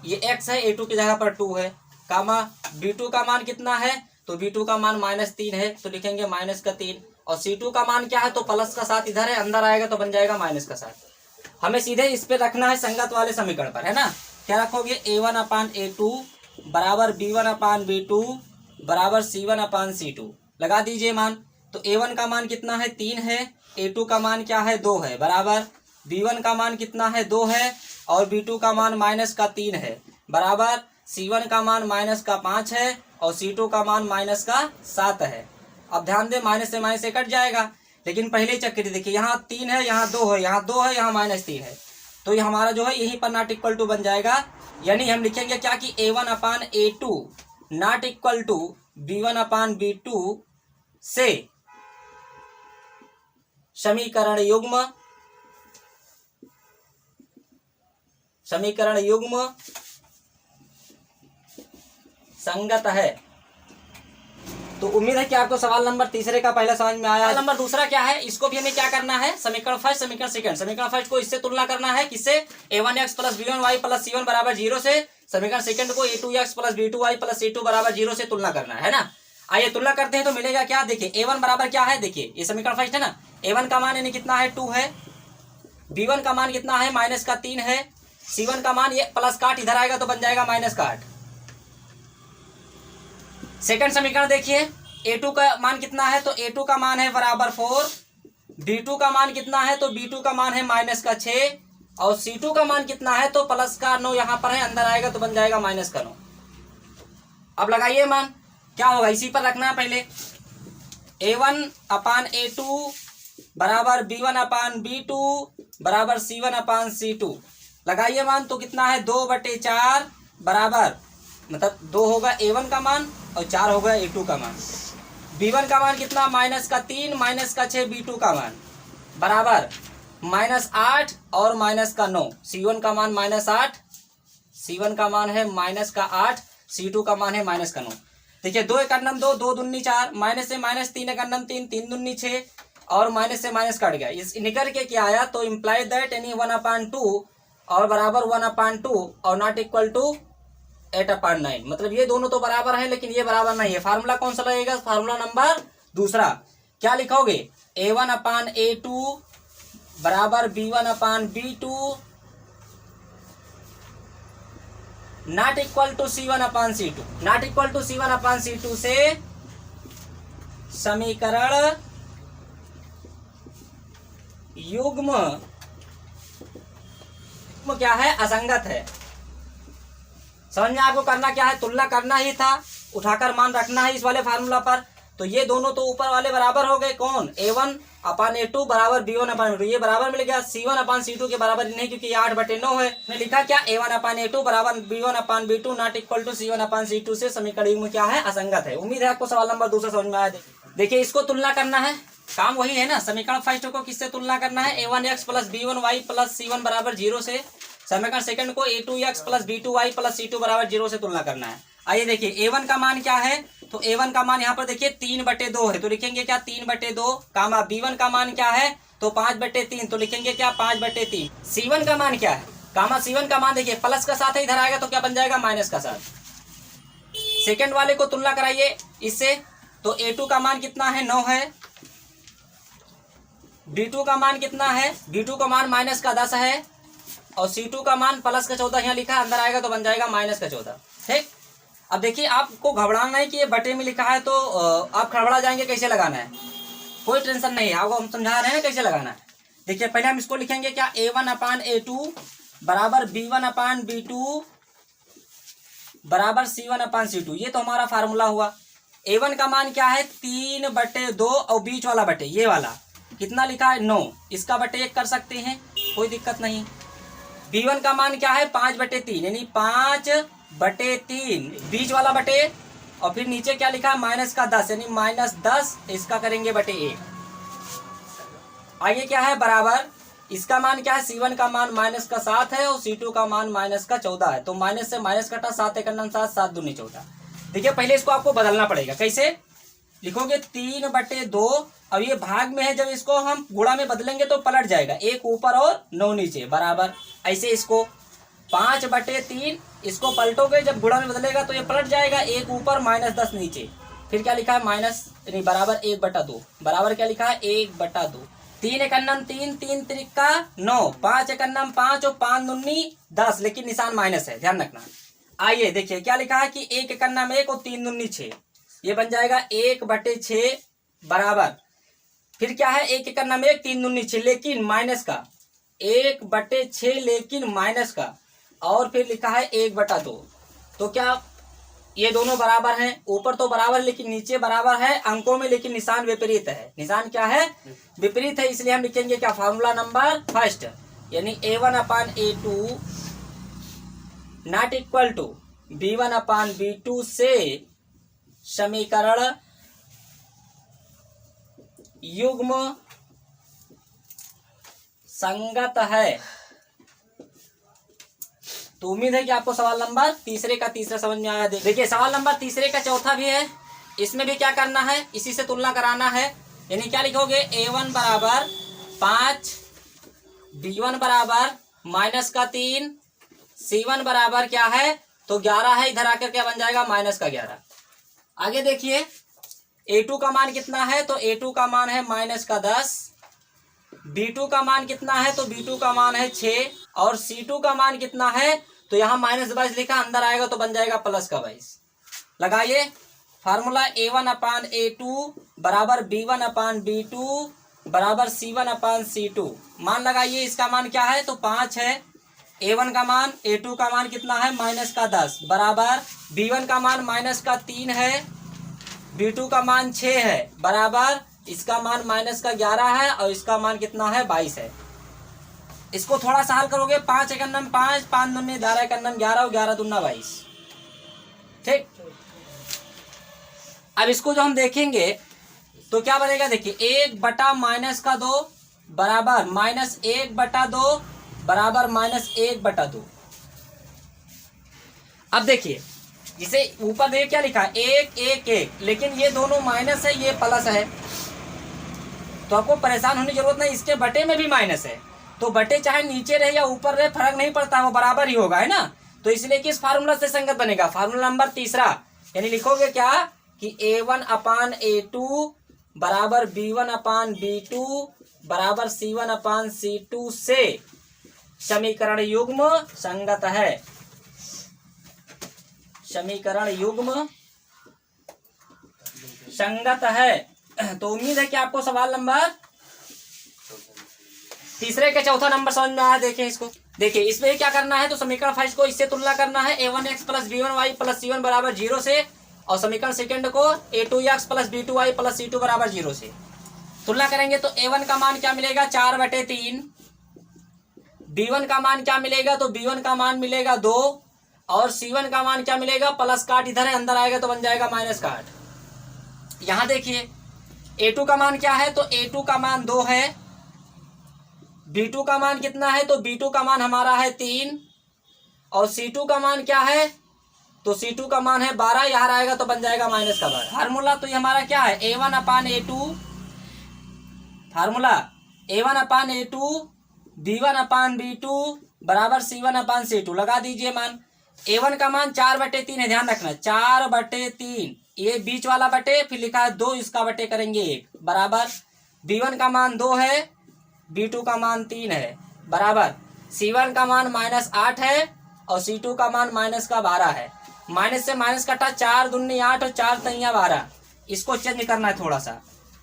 ये x है, a2 की जगह पर 2 है, कामा b2 का मान कितना है, तो b2 का मान -3 है, तो लिखेंगे -3, और c2 का मान क्या है, तो प्लस का 7 इधर है, अंदर आएगा तो बन जाएगा -7। हमें सीधे इस पे रखना है संगत वाले समीकरण पर, है ना। क्या रखोगे, a1/a2 बराबर b1/b2 बराबर c1/c2 लगा दीजिए मान। तो a1 का मान कितना है, 3 है, a2 का मान क्या है, 2 है, बराबर b1 का मान कितना है, 2 है, और b2 का मान -3 है, बराबर c1 का मान -5 है, और c2 का मान -7 है। अब ध्यान दें माइनस से माइनस से कट जाएगा, लेकिन पहले ही चेक करिए, देखिए यहाँ 3 है, यहाँ 2 है, यहाँ 2 है, यहाँ -3 है, तो ये हमारा जो है यहीं पर नॉट इक्वल टू बन जाएगा। यानी हम लिखेंगे क्या कि a1/a2 not equal to b1/b2 से समीकरण युग्म संगत है। तो उम्मीद है कि आपको सवाल नंबर तीसरे का पहला समझ में आया। नंबर दूसरा क्या है, इसको भी हमें क्या करना है, समीकरण फर्स्ट समीकरण सेकंड। समीकरण फर्स्ट को इससे तुलना करना है, किससे, a1x + b1y + c1 बराबर 0 से। समीकरण सेकंड को a2x + b2y + c2 बराबर 0 से तुलना करना है ना। आइए तुलना करते हैं तो मिलेगा क्या, देखिए a1 बराबर क्या है, देखिए ये समीकरण फर्स्ट है ना, a1 का मान यानी कितना है, 2 है, b1 का मान कितना है, -3 है, c1 का मान ये प्लस का 8 इधर आएगा तो बन जाएगा -8। सेकंड समीकरण देखिए, a2 का मान कितना है, तो a2 का मान है बराबर 4, b2 का मान कितना है, तो b2 का मान है -6, और c2 का मान कितना है, तो +9 यहाँ पर है, अंदर आएगा तो बन जाएगा -9। अब लगाइए मान, क्या होगा, इसी पर रखना है पहले, a1/a2 बराबर b1/b2 बराबर c1/c2 लगाइए मान, तो कितना है, 2/4 बराबर, मतलब 2 होगा a1 का मान और 4 होगा a2 का मान। b1 का मान कितना, -3 -6 b2 का मान बराबर -8 और -9, c1 का मान -8, c1 का मान है -8, c2 का मान है -9। देखिए 2 × 2, 2 दूनी 4, माइनस से माइनस 3 × 3, 3 दूनी 6, और माइनस से माइनस कट गया, इस निकल के क्या आया, तो इम्प्लाई दैट यानी 1/2 और बराबर 1/2 और नॉट इक्वल टू 8/9, मतलब ये दोनों तो बराबर है लेकिन ये बराबर नहीं है। फार्मूला कौन सा लगेगा, फार्मूला नंबर दूसरा। क्या लिखोगे, a1/a2 बराबर b1/b2 not equal to c1/c2, not equal to c1/c2 से समीकरण युग्म क्या है, असंगत है। समझ में आपको करना क्या है, तुलना करना ही था, उठाकर मान रखना है इस वाले फार्मूला पर। तो ये दोनों तो ऊपर वाले बराबर हो गए, कौन, a1/a2 बराबर b1/b2, ये बराबर मिल गया, c1/c2 के बराबर नहीं क्योंकि ये 8/9 है। मैंने लिखा क्या, a1/a2 बराबर b1/b2 not equal to c1/c2 से समीकरण युग्म क्या है, असंगत है। उम्मीद है आपको सवाल नंबर दूसरा समझ में आया। देखिए इसको तुलना करना है, काम वही है ना, समीकरण फर्स्ट को किससे तुलना करना है, a1x + b1y + c1 बराबर 0 से। समीकरण सेकंड को a2x + b2y + c2 बराबर 0 से तुलना करना है। आइए देखिए a1 का मान क्या है, तो a1 का मान यहाँ पर देखिए 3/2 है, तो लिखेंगे क्या 3/2, कामा b1 का मान क्या है, तो 5/3, तो लिखेंगे क्या 5/3। c1 का मान क्या है, कामा c1 का मान देखिए प्लस का 7 है, इधर आएगा तो क्या बन जाएगा -7। सेकंड वाले को तुलना कराइए इससे, तो a2 का मान कितना है, 9 है, b2 का मान कितना है, b2 का मान -10 है, और c2 का मान +14 यहाँ लिखा है, अंदर आएगा तो बन जाएगा -14। ठीक, अब देखिए आपको घबराना नहीं कि ये बटे में लिखा है तो आप घबरा जाएंगे कैसे लगाना है, कोई टेंशन नहीं है, आपको हम समझा रहे हैं ना कैसे लगाना है। देखिए पहले हम इसको लिखेंगे क्या, a1/a2 बराबर b1/b2 बराबर c1/c2, ये तो हमारा फार्मूला हुआ। a1 का मान क्या है, 3/2 और बीच वाला बटे ये वाला कितना लिखा है, 9, इसका बटे 1 कर सकते हैं, कोई दिक्कत नहीं। b1 का मान क्या है, 5/3 यानी 5/3, बीच वाला बटे, और फिर नीचे क्या लिखा है, -10 यानी -10, इसका करेंगे बटे 1। आगे क्या है, बराबर, इसका मान क्या है, c1 का मान -7 है और c2 का मान -14 है, तो माइनस से माइनस कटा, 7 × 7, 7 दूनी 14। देखिए पहले इसको आपको बदलना पड़ेगा। कैसे लिखोगे 3/2, अब ये भाग में है, जब इसको हम गुणा में बदलेंगे तो पलट जाएगा, 1 ऊपर और 9 नीचे बराबर। ऐसे इसको 5/3, इसको पलटोगे जब गुणा में बदलेगा तो ये पलट जाएगा, 1 ऊपर -10 नीचे। फिर क्या लिखा है माइनस नहीं बराबर 1/2, बराबर क्या लिखा है 1/2। 3 एकन्नम 3, 3 त्रिका 9, 5 एकन्नम 5 और 5 दूनी 10, लेकिन निशान माइनस है, ध्यान रखना। आइए देखिए क्या लिखा है कि 1 एकन्नम 1 और 3 दूनी 6, ये बन जाएगा 1/6 बराबर। फिर क्या है 1 एकन्नम 1, 3 दूनी 6, लेकिन माइनस का 1/6 लेकिन माइनस का, और फिर लिखा है 1/2। तो क्या ये दोनों बराबर हैं? ऊपर तो बराबर लेकिन नीचे बराबर है अंकों में, लेकिन निशान विपरीत है। निशान क्या है? विपरीत है। इसलिए हम लिखेंगे क्या, फार्मूला नंबर फर्स्ट, यानी A1/A2 not equal to B1/B2 से समीकरण युग्म संगत है। तो उम्मीद है कि आपको सवाल नंबर तीसरे का तीसरा समझ में आया। देखिए सवाल नंबर तीसरे का चौथा भी है, इसमें भी क्या करना है, इसी से तुलना कराना है। यानी क्या लिखोगे A1 बराबर 5, B1 बराबर -3, C1 बराबर क्या है तो 11 है, इधर आकर क्या बन जाएगा -11। आगे देखिए A2 का मान कितना है, तो A2 का मान है -10, B2 का मान कितना है, तो B2 का मान है 6, और C2 का मान कितना है, तो यहाँ -22 लिखा, अंदर आएगा तो बन जाएगा +22। लगाइए फार्मूला A1/A2 बराबर B1/B2 बराबर C1/C2। मान लगाइए, इसका मान क्या है तो 5 है, A1 का मान, A2 का मान कितना है -10 बराबर, B1 का मान -3 है, B2 का मान 6 है बराबर, इसका मान -11 है, और इसका मान कितना है 22 है। इसको थोड़ा सा हल करोगे, 5 एकन्नम 5, 5 दूनी 11 एकन्नम 11 और 11 दूना 22। ठीक, अब इसको जो हम देखेंगे तो क्या बनेगा, देखिए 1/-2 बराबर -1/2 बराबर -1/2। अब देखिए जिसे ऊपर देखिए क्या लिखा है 1 1 1, लेकिन ये दोनों माइनस है, ये प्लस है, तो आपको परेशान होने की जरूरत नहीं, इसके बटे में भी माइनस है, तो बटे चाहे नीचे रहे या ऊपर रहे फर्क नहीं पड़ता, वो बराबर ही होगा, है ना। तो इसलिए किस फार्मूला से संगत बनेगा, फार्मूला नंबर तीसरा, यानी लिखोगे क्या कि A1/A2 बराबर B1/B2 बराबर C1/C2 से समीकरण युग्म संगत है। समीकरण युग्म संगत है। तो उम्मीद है कि आपको सवाल नंबर तीसरे के चौथा नंबर समझ में आया। देखिए इसको, देखिए इसमें क्या करना है, तो समीकरण फर्स्ट को इससे तुलना करना है, A1x + B1y + C1 बराबर 0 से, और समीकरण सेकंड को A2x + B2y + C2 बराबर 0 से तुलना करेंगे। तो A1 का मान क्या मिलेगा 4/3, B1 का मान क्या मिलेगा, तो B1 का मान मिलेगा 2, और C1 का मान क्या मिलेगा, प्लस काट इधर है, अंदर आएगा तो बन जाएगा माइनस काट। यहां देखिए A2 का मान क्या है, तो A2 का मान 2 है, B2 का मान कितना है, तो B2 का मान हमारा है 3, और C2 का मान क्या है, तो C2 का मान है 12, यहां आएगा तो बन जाएगा -12। फार्मूला तो ये हमारा क्या है A1/A2, फार्मूला A1/A2 B1/B2 बराबर C1/C2। लगा दीजिए मान, A1 का मान 4/3 है, ध्यान रखना 4/3, ये बीच वाला बटे, फिर लिखा है 2, इसका बटे करेंगे 1 बराबर, B1 का मान 2 है, B2 का मान 3 है बराबर, C1 का मान -8 है, और C2 का मान -12 है। माइनस से माइनस कटा, 4 दूनी 8 और 4 तैया 12, इसको चेंज करना है थोड़ा सा।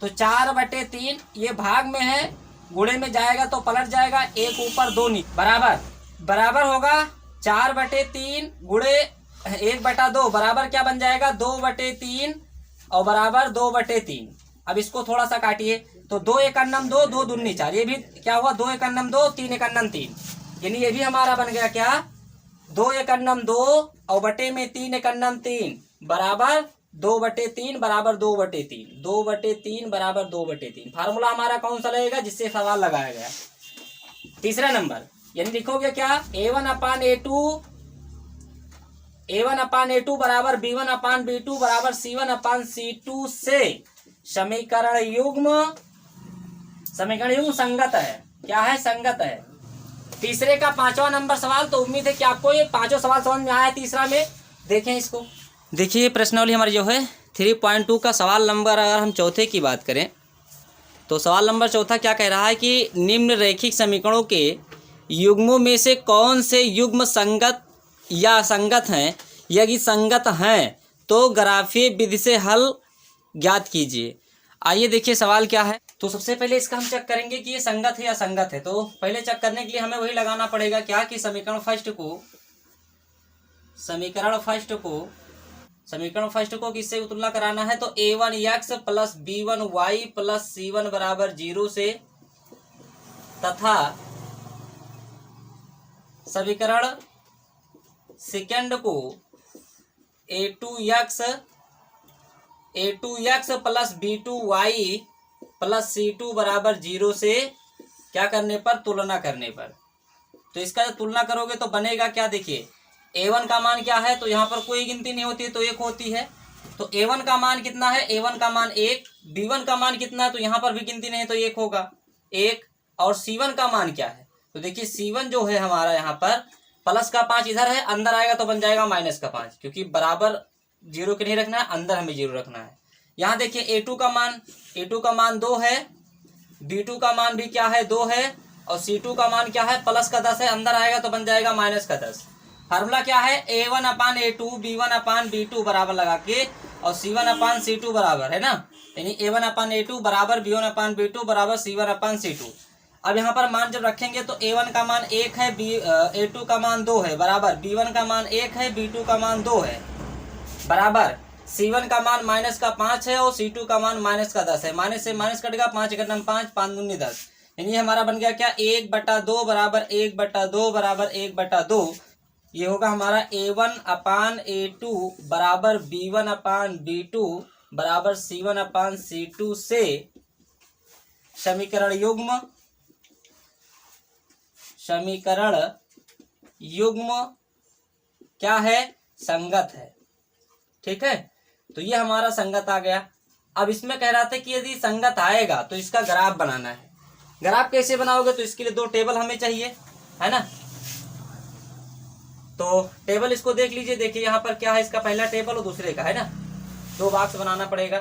तो 4/3 ये भाग में है, गुणे में जाएगा तो पलट जाएगा, 1 ऊपर 2 नीचे बराबर, बराबर होगा 4/3 गुणे 1/2 बराबर क्या बन जाएगा 2/3, और बराबर 2/3। अब इसको थोड़ा सा काटिए, तो 2 एकन्नम 2, 2 दूनी 4, ये भी क्या हुआ 2 एकन्नम 2, 3 एकन्नम 3, यानी ये भी हमारा बन गया क्या 2 एकन्नम 2 और बटे में 3 एकन्नम 3 बराबर 2/3 बराबर 2/3, 2/3 बराबर 2/3। फार्मूला हमारा कौन सा लगेगा जिससे सवाल लगाया गया, तीसरा नंबर। यानी लिखोगे क्या A1/A2 A1/A2 बराबर B1/B2 बराबर C1/C2 से समीकरण युग्म संगत है। क्या है? संगत है। तीसरे का 5वां नंबर सवाल। तो उम्मीद है कि आपको ये पांचों सवाल समझ में आया। तीसरा में देखें इसको, देखिए प्रश्नावली हमारी जो है 3.2 का सवाल नंबर, अगर हम चौथे की बात करें तो सवाल नंबर चौथा क्या कह रहा है कि निम्न रैखिक समीकरणों के युग्मों में से कौन से युग्म संगत या असंगत हैं, यदि संगत हैं तो ग्राफीय विधि से हल ज्ञात कीजिए। आइए देखिए सवाल क्या है। तो सबसे पहले इसका हम चेक करेंगे कि ये संगत है या असंगत है। तो पहले चेक करने के लिए हमें वही लगाना पड़ेगा क्या कि समीकरण फर्स्ट को किससे तुलना कराना है। तो A1x plus B1y plus C1 बराबर 0 से तथा समीकरण सेकंड को A2x plus B2y plus C2 बराबर 0 से क्या करने पर, तुलना करने पर। तो इसका जब तुलना करोगे तो बनेगा क्या, देखिए A1 का मान क्या है, तो यहाँ पर कोई गिनती नहीं होती है तो 1 होती है। तो A1 का मान कितना है, A1 का मान 1। B1 का मान कितना है, तो यहाँ पर भी गिनती नहीं है तो 1 होगा 1। और C1 का मान क्या है, तो देखिए C1 जो है हमारा यहाँ पर प्लस का 5 इधर है, अंदर आएगा तो बन जाएगा माइनस का 5, क्योंकि बराबर 0 के नहीं रखना है, अंदर हमें 0 रखना है। यहाँ देखिए A2 का मान 2 है, B2 का मान भी क्या है 2 है, और C2 का मान क्या है प्लस का 10 है, अंदर आएगा तो बन जाएगा माइनस का 10। फार्मूला क्या है, A1/A2 B1/B2 बराबर लगा के और C1/C2 बराबर है ना, यानी A1/A2 बराबर B1/B2 बराबर C1/C2। अब यहाँ पर मान जब रखेंगे तो A1 का मान 1 है, A2 का मान 2 है बराबर B1 का मान 1 है, B2 का मान 2 है बराबर C1 का मान माइनस का 5 है और C2 का मान माइनस का 10 है। माइनस से माइनस कटेगा, 5 × 5 5 दूनी 10, यानी हमारा बन गया क्या 1/2 बराबर 1/2 बराबर 1/2। ये होगा हमारा A1/A2 बराबर B1/B2 बराबर C1/C2 से समीकरण युग्म क्या है, संगत है। ठीक है, तो ये हमारा संगत आ गया। अब इसमें कह रहा था कि यदि संगत आएगा तो इसका ग्राफ बनाना है। ग्राफ कैसे बनाओगे, तो इसके लिए 2 टेबल हमें चाहिए, है ना। तो टेबल इसको देख लीजिए, देखिए यहाँ पर क्या है, इसका पहला टेबल और दूसरे का, है ना, 2 बॉक्स बनाना पड़ेगा।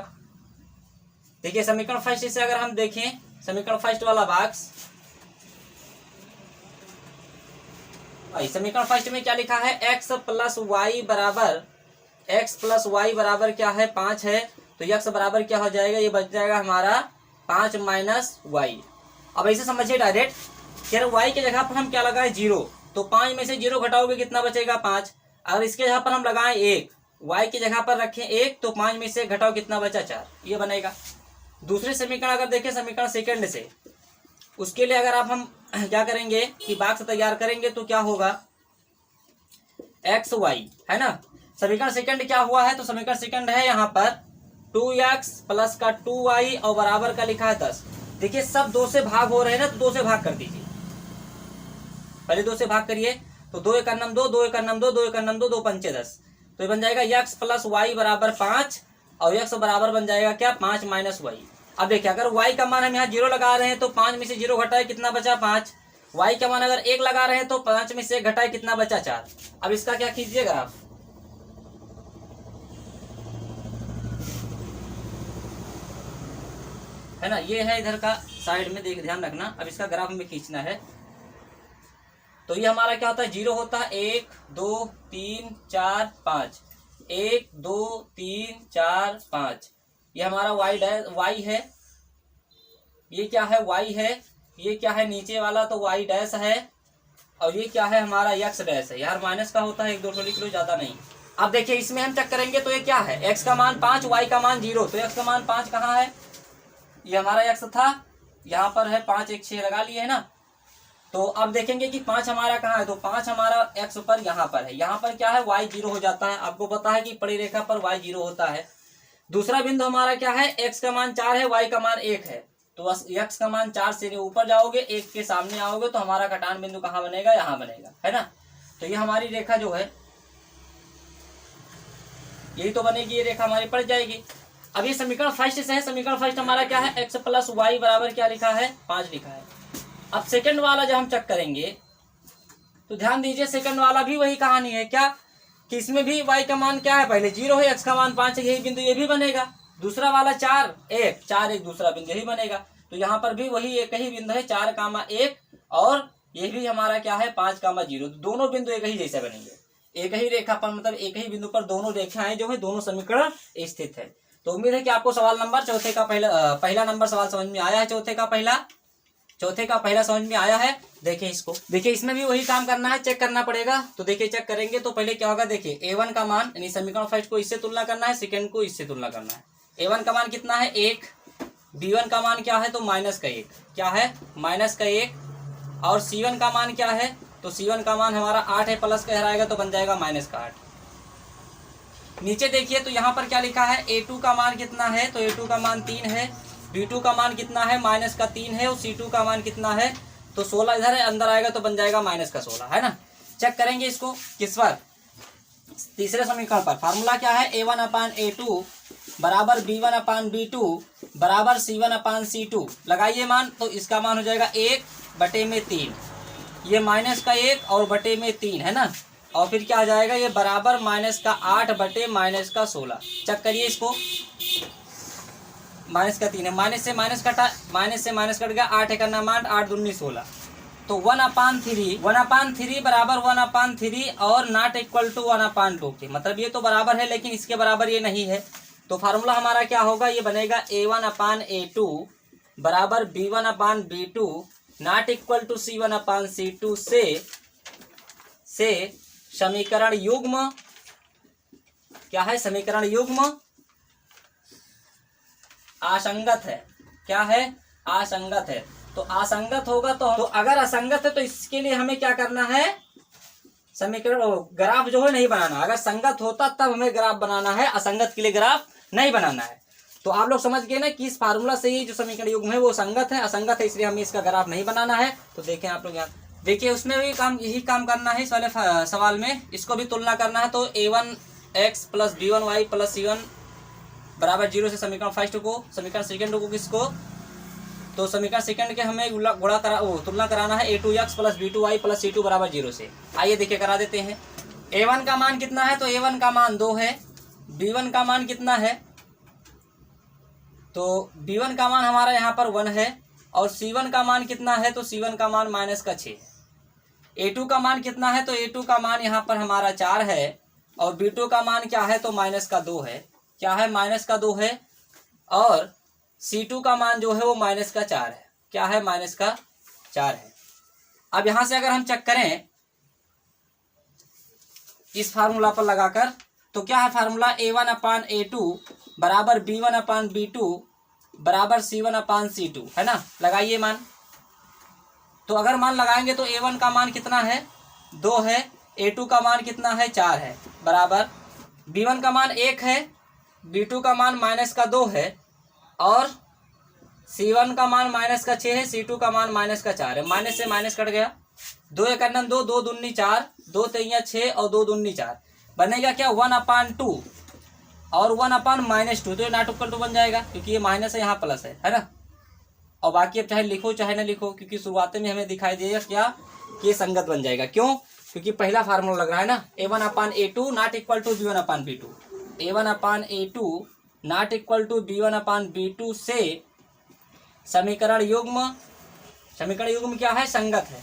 देखिए समीकरण फर्स्ट से अगर हम देखें, समीकरण फर्स्ट वाला बॉक्स, समीकरण फर्स्ट में क्या लिखा है, x प्लस वाई बराबर क्या है 5 है, तो x बराबर क्या हो जाएगा, ये बच जाएगा हमारा 5 माइनस वाई। अब ऐसे समझिए डायरेक्ट, यार y की जगह पर हम क्या लगाए 0, तो 5 में से 0 घटाओगे कितना बचेगा 5। अगर इसके जगह पर हम लगाएं 1, y की जगह पर रखें 1, तो 5 में से घटाओ कितना बचा 4, ये बनेगा। दूसरे समीकरण अगर देखें समीकरण सेकंड से, उसके लिए अगर आप हम क्या करेंगे कि बॉक्स तैयार करेंगे तो क्या होगा एक्स वाई, है ना। समीकरण सेकंड क्या हुआ है, तो समीकरण सेकंड है यहाँ पर 2x प्लस का 2y और बराबर का लिखा है 10। देखिए सब 2 से भाग हो रहे हैं ना, तो 2 से भाग कर दीजिए, पहले 2 से भाग करिए। तो 2 × 9 2, 2 × 9 2, 2 × 9 2, 2 × 5 10, तो ये बन जाएगा x प्लस वाई बराबर 5 और x बराबर बन जाएगा क्या 5 माइनस वाई। अब देखिए अगर y का मान हम यहाँ 0 लगा रहे हैं तो 5 में से 0 घटाए कितना बचा 5। y का मान अगर 1 लगा रहे हैं तो 5 में से 1 घटाए कितना बचा 4। अब इसका क्या कीजिएगा आप, है ना, ये है इधर का साइड में देख ध्यान रखना। अब इसका ग्राफ में खींचना है, तो ये हमारा क्या होता है 0 होता है 1 2 3 4 5, 1 2 3 4 5, ये हमारा y है, ये क्या है y है, ये क्या है नीचे वाला तो y डैश है, और ये क्या है हमारा x डैश है। यार माइनस का होता है 1 2 थोड़ी किलो, ज्यादा नहीं। अब देखिए इसमें हम चेक करेंगे तो ये क्या है, x का मान 5 y का मान 0, तो x का मान 5 कहाँ है, ये हमारा x था, यहाँ पर है 5 1 6 लगा लिए है ना। तो अब देखेंगे कि 5 हमारा कहाँ है, तो 5 हमारा x पर यहाँ पर है, यहाँ पर क्या है y 0 हो जाता है। आपको पता है कि पड़ी रेखा पर y 0 होता है। दूसरा बिंदु हमारा क्या है, x का मान 4 है, y का मान 1 है, तो x का मान 4 से ऊपर जाओगे 1 के सामने आओगे तो हमारा घटान बिंदु कहाँ बनेगा, यहाँ बनेगा, है ना। तो ये हमारी रेखा जो है यही तो बनेगी, ये रेखा हमारी पड़ जाएगी। अब ये समीकरण फर्स्ट से है, समीकरण फर्स्ट हमारा क्या है, x प्लस वाई बराबर क्या लिखा है, 5 लिखा है। अब सेकंड वाला जब हम चेक करेंगे तो ध्यान दीजिए, सेकंड वाला भी वही कहानी है क्या, कि इसमें भी y का मान क्या है, पहले 0 है, x का मान 5 है, यही बिंदु ये भी बनेगा। दूसरा वाला 4 1 दूसरा बिंदु यही बनेगा। तो यहाँ पर भी वही एक ही बिंदु है 4,1 और ये भी हमारा क्या है 5,0। दोनों बिंदु एक ही जैसे बनेंगे, एक ही रेखा पर, मतलब एक ही बिंदु पर दोनों रेखाएं जो है दोनों समीकरण स्थित है। तो उम्मीद है कि आपको सवाल नंबर चौथे का पहला नंबर सवाल समझ में आया है। चौथे का पहला समझ में आया है। देखिए इसको, देखिए इसमें भी वही काम करना है, चेक करना पड़ेगा। तो देखिए चेक करेंगे तो पहले क्या होगा, देखिए a1 का मान, यानी समीकरण फर्स्ट को इससे तुलना करना है, सेकंड को इससे तुलना करना है। a1 का मान कितना है 1, b1 का मान क्या है तो -1, क्या है -1, और c1 का मान क्या है तो c1 का मान हमारा 8 है, प्लस का हराएगा तो बन जाएगा -8। नीचे देखिए तो यहाँ पर क्या लिखा है, a2 का मान कितना है तो a2 का मान 3 है, b2 का मान कितना है -3 है, और c2 का मान कितना है तो 16 इधर है, अंदर आएगा तो बन जाएगा -16, है ना। चेक करेंगे इसको किस पर, तीसरे समीकरण पर। फार्मूला क्या है, a1/a2 बराबर b1/b2 बराबर c1/c2। लगाइए मान, तो इसका मान हो जाएगा 1/3, ये -1 और बटे में 3 है ना, और फिर क्या हो जाएगा, ये बराबर -8 बटे -16। चेक करिए इसको, -3 है, माइनस से माइनस कटा, माइनस से माइनस कट गया, 8 एक करना 8 दूनी 16, तो 1/3 बराबर 1/3 और नॉट इक्वल टू 1/2 के, मतलब ये तो बराबर है लेकिन इसके बराबर ये नहीं है। तो फार्मूला हमारा क्या होगा, ये बनेगा a1/a2 बराबर b1/b2 not equal to c1/c2 से समीकरण युग्म क्या है, समीकरण युग्म असंगत है। क्या है, असंगत है। तो असंगत होगा तो अगर असंगत है तो इसके लिए हमें क्या करना है, समीकरण ग्राफ जो है नहीं बनाना। अगर संगत होता तब हमें ग्राफ बनाना है, असंगत के लिए ग्राफ नहीं बनाना है। तो आप लोग समझ गए ना कि इस फार्मूला से ही जो समीकरण युग्म है वो संगत है, असंगत है, इसलिए हमें इसका ग्राफ नहीं बनाना है। तो देखें आप लोग यहाँ देखिए, उसमें भी यही काम करना है इस वाले सवाल में, इसको भी तुलना करना है। तो a1x plus b1y plus c1 बराबर 0 से समीकरण फर्स्ट को, समीकरण सेकंड को किसको, तो समीकरण सेकंड के हमें तुलना कराना है a2x plus b2y plus c2 बराबर 0 से। आइए देखिए करा देते हैं। a1 का मान कितना है तो a1 का मान 2 है, b1 का मान कितना है तो b1 का मान हमारा यहाँ पर 1 है, और c1 का मान कितना है तो c1 का मान -6 है। a2 का मान कितना है तो a2 का मान यहाँ पर हमारा 4 है, और b2 का मान क्या है तो -2 है, क्या है -2 है, और c2 का मान जो है वो -4 है, क्या है -4 है। अब यहां से अगर हम चेक करें इस फार्मूला पर लगाकर, तो क्या है फार्मूला, a1/a2 बराबर b1/b2 बराबर c1/c2, है ना। लगाइए मान, तो अगर मान लगाएंगे तो a1 का मान कितना है 2 है, a2 का मान कितना है 4 है, बराबर b1 का मान 1 है, b2 का मान -2 है, और c1 का मान -6 है, c2 का मान -4 है। माइनस से माइनस कट गया, 2 एक 2, 2 दूनी 4, 2 3 6 और 2 दूनी 4, बनेगा क्या 1/2 और 1/-2, तो ये नॉट इक्वल टू बन जाएगा, क्योंकि ये माइनस है यहाँ प्लस है ना। और बाकी अब चाहे लिखो चाहे ना लिखो, क्योंकि शुरुआत में हमें दिखाई देगा क्या कि ये संगत बन जाएगा। क्यों, क्योंकि पहला फार्मूला लग रहा है ना, a1/a2 not equal to b1/b2, a1/a2 not equal to b1/b2 से समीकरण युग्म क्या है, संगत है।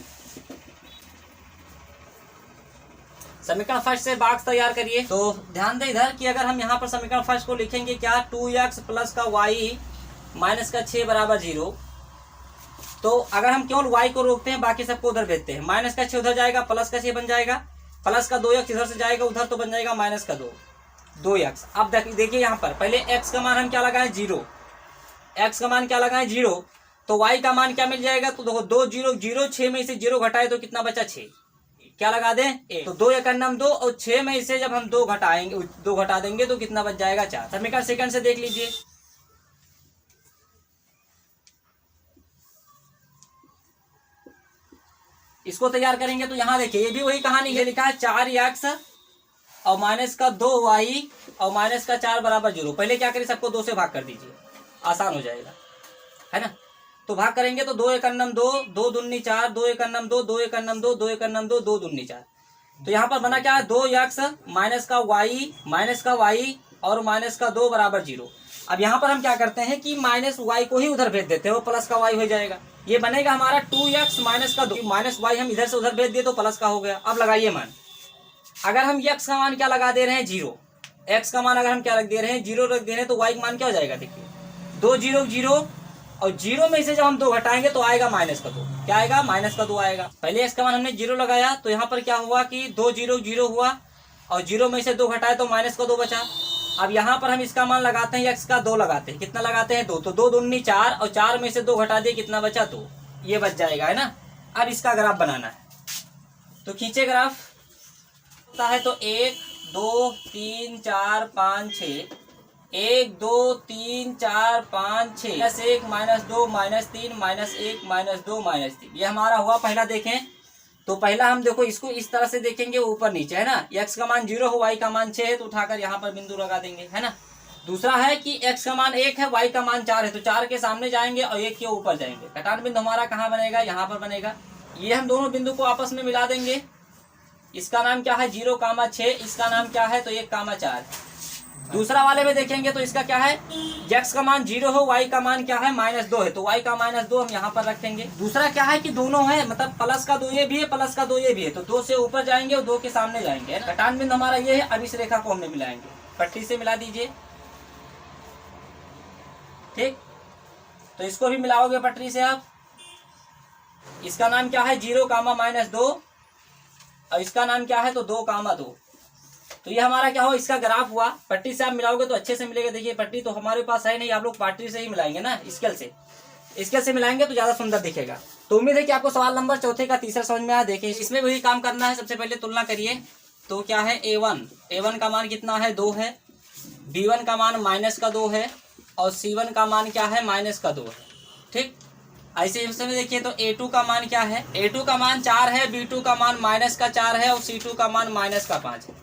समीकरण फर्स्ट से बॉक्स तैयार करिए। तो ध्यान दें इधर कि अगर हम यहाँ पर समीकरण फर्स्ट को लिखेंगे क्या, 2x प्लस का y माइनस का 6 बराबर 0, तो अगर हम केवल y को रोकते हैं बाकी सबको उधर भेजते हैं, -6 उधर जाएगा, प्लस का 6 बन जाएगा, प्लस का 2x इधर से जाएगा उधर तो बन जाएगा -2x। अब देखिए यहाँ पर पहले x का मान हम क्या लगाएं 0, x का मान क्या लगाएं 0, तो y का मान क्या मिल जाएगा, तो देखो 2 0 0, 6 में से 0 घटाए तो कितना बचा 6, क्या लगा दें 1, तो 2 एक 2 और 6 में से जब हम 2 घटा देंगे तो कितना बच जाएगा 4। समीकरण सेकंड से देख लीजिए, इसको तैयार करेंगे तो यहाँ देखिए ये भी वही कहानी है, लिखा है 4x और -2y और माइनस का 4 बराबर 0। पहले क्या करें, सबको 2 से भाग कर दीजिए, आसान हो जाएगा, है ना। तो भाग करेंगे तो 2 एकम 2, 2 दूनी 4, 2 एकम 2, 2 एकम 2, 2 एकम 2, 2 दूनी 4। तो यहाँ पर बना क्या है, 2x माइनस का y और माइनस का 2 बराबर 0। अब यहाँ पर हम क्या करते हैं कि माइनस वाई को ही उधर भेज देते हैं, वो प्लस का y हो जाएगा। ये बनेगा हमारा 2x माइनस का 2, माइनस वाई हम इधर से उधर भेज दिए तो प्लस का हो गया। अब लगाइए मान, अगर हम x का मान क्या लगा दे रहे हैं, 0। x का मान अगर हम क्या रख दे रहे हैं, 0 रख दे रहे हैं, तो y का मान क्या हो जाएगा, देखिए 2 0 0, और 0 में से जब हम 2 घटाएंगे तो आएगा माइनस का 2। क्या आएगा, माइनस का 2 आएगा। पहले x का मान हमने 0 लगाया तो यहाँ पर क्या हुआ कि 2 0 0 हुआ, और 0 में से 2 घटाए तो माइनस का 2 बचा। अब यहाँ पर हम इसका मान लगाते हैं, x का 2 लगाते हैं, कितना लगाते हैं, 2। तो 2 दूनी 4, और 4 में से 2 घटा दिए, कितना बचा, 2। ये बच जाएगा, है ना। अब इसका ग्राफ बनाना है, तो खींचे ग्राफ है, तो 1 2 3 4 5 6, 1 2 3 4 5 6, -1 -2 -3 -1 -2 -3। ये हमारा हुआ पहला। देखें तो पहला हम देखो इसको इस तरह से देखेंगे, ऊपर नीचे, है ना। x का मान 0 हो, y का मान 6 है, तो उठाकर यहाँ पर बिंदु लगा देंगे, है ना। दूसरा है कि x का मान 1 है, y का मान 4 है, तो 4 के सामने जाएंगे और 1 के ऊपर जाएंगे। कटान बिंदु हमारा कहाँ बनेगा, यहाँ पर बनेगा। ये हम दोनों बिंदु को आपस में मिला देंगे। इसका नाम क्या है, 0,6, इसका नाम क्या है, तो 1,4। दूसरा वाले में देखेंगे तो इसका क्या है, x का मान 0 हो, y का मान क्या है, -2 है, तो y का -2 हम यहाँ पर रखेंगे। दूसरा क्या है कि दोनों है, मतलब प्लस का 2 ये भी है, प्लस का 2 ये भी है, तो 2 से ऊपर जाएंगे और 2 के सामने जाएंगे, है ना। कटान बिंदु हमारा ये है। अब इस रेखा को हमने मिलाएंगे, पट्टी से मिला दीजिए, ठीक। तो इसको भी मिलाओगे पटरी से आप। इसका नाम क्या है, 0,-2, और इसका नाम क्या है, तो 2,2। तो ये हमारा क्या हो, इसका ग्राफ हुआ। पट्टी से आप मिलाओगे तो अच्छे से मिलेगा। देखिए पट्टी तो हमारे पास है नहीं, आप लोग पटरी से ही मिलाएंगे ना, स्केल से मिलाएंगे तो ज्यादा सुंदर दिखेगा। तो उम्मीद है कि आपको सवाल नंबर 4 का तीसरा समझ में आया। देखिए इसमें वही काम करना है। सबसे पहले तुलना करिए, तो क्या है, a1 का मान कितना है, 2 है, b1 का मान -2 है, और c1 का मान क्या है, -2 है, ठीक। ऐसे इसमें देखिए तो a2 का मान क्या है, a2 का मान 4 है, b2 का मान -4 है, और c2 का मान -5 है।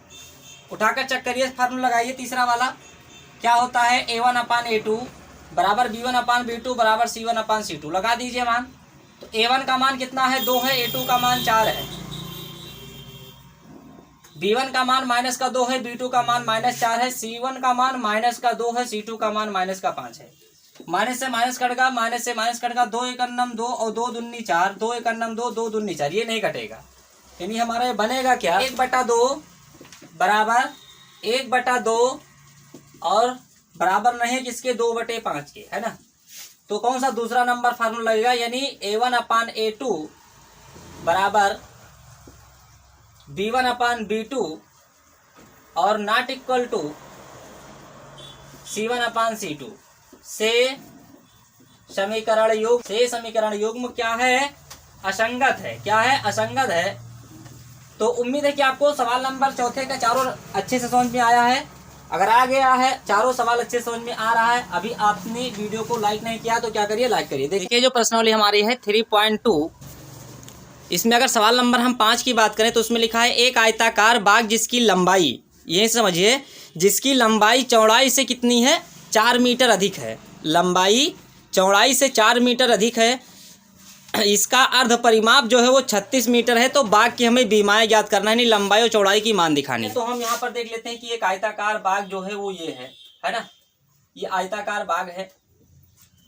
उठाकर चेक करिए, फार्मूला लगाइए तीसरा वाला। क्या होता है, a1/a2 बराबर b1/b2 बराबर c1/c2। लगा दीजिए मान। तो a1 का मान कितना है, 2 है, a2 का मान 4 है, b1 का मान -2 है, b2 का मान -4 है, c1 का मान -2 है, c2 का मान -5 है। माइनस से माइनस कटेगा, माइनस से माइनस कटेगा, 2 एकम 2 और 2 दूनी 4, 2 एकम 2, 2 दूनी 4, ये नहीं कटेगा। यानी हमारा ये बनेगा क्या, 1/2 बराबर 1/2 और बराबर नहीं है किसके, 2/5 के, है ना। तो कौन सा दूसरा नंबर फार्मूला लगेगा, यानी a1/a2 बराबर b1/b2 और नॉट इक्वल टू c1/c2 से समीकरण युग्म क्या है, असंगत है। क्या है, असंगत है। तो उम्मीद है कि आपको सवाल नंबर 4 का चारों अच्छे से समझ में आया है। अगर आ गया है, चारों सवाल अच्छे से समझ में आ रहा है, अभी आपने वीडियो को लाइक नहीं किया तो क्या करिए, लाइक करिए। देखिए जो प्रश्नावली हमारी है 3.2, इसमें अगर सवाल नंबर हम 5 की बात करें तो उसमें लिखा है, एक आयताकार बाग जिसकी लंबाई, यही समझिए, जिसकी लंबाई चौड़ाई से कितनी है, 4 मीटर अधिक है। लंबाई चौड़ाई से 4 मीटर अधिक है। इसका अर्ध परिमाप जो है वो 36 मीटर है। तो बाग की हमें बीमाएं ज्ञात करना है, नहीं लंबाई और चौड़ाई की मान दिखानी है। तो हम यहाँ पर देख लेते हैं कि एक आयताकार बाग जो है वो ये है ना। ये आयताकार बाग है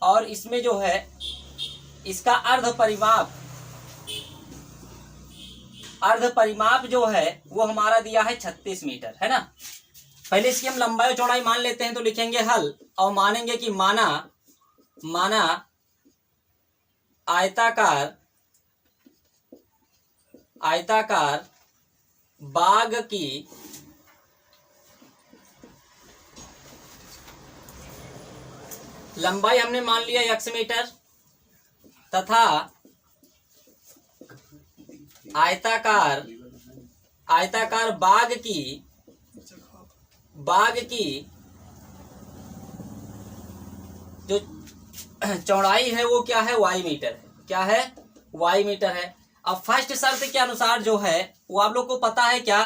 और इसमें जो है इसका अर्ध परिमाप जो है वो हमारा दिया है 36 मीटर, है ना। पहले इसकी हम लंबाई और चौड़ाई मान लेते हैं। तो लिखेंगे हल और मानेंगे कि माना आयताकार बाग की लंबाई हमने मान लिया x मीटर तथा आयताकार बाग की जो चौड़ाई है वो क्या है, y मीटर है। क्या है, y मीटर है। अब फर्स्ट शर्त के अनुसार जो है वो आप लोग को पता है क्या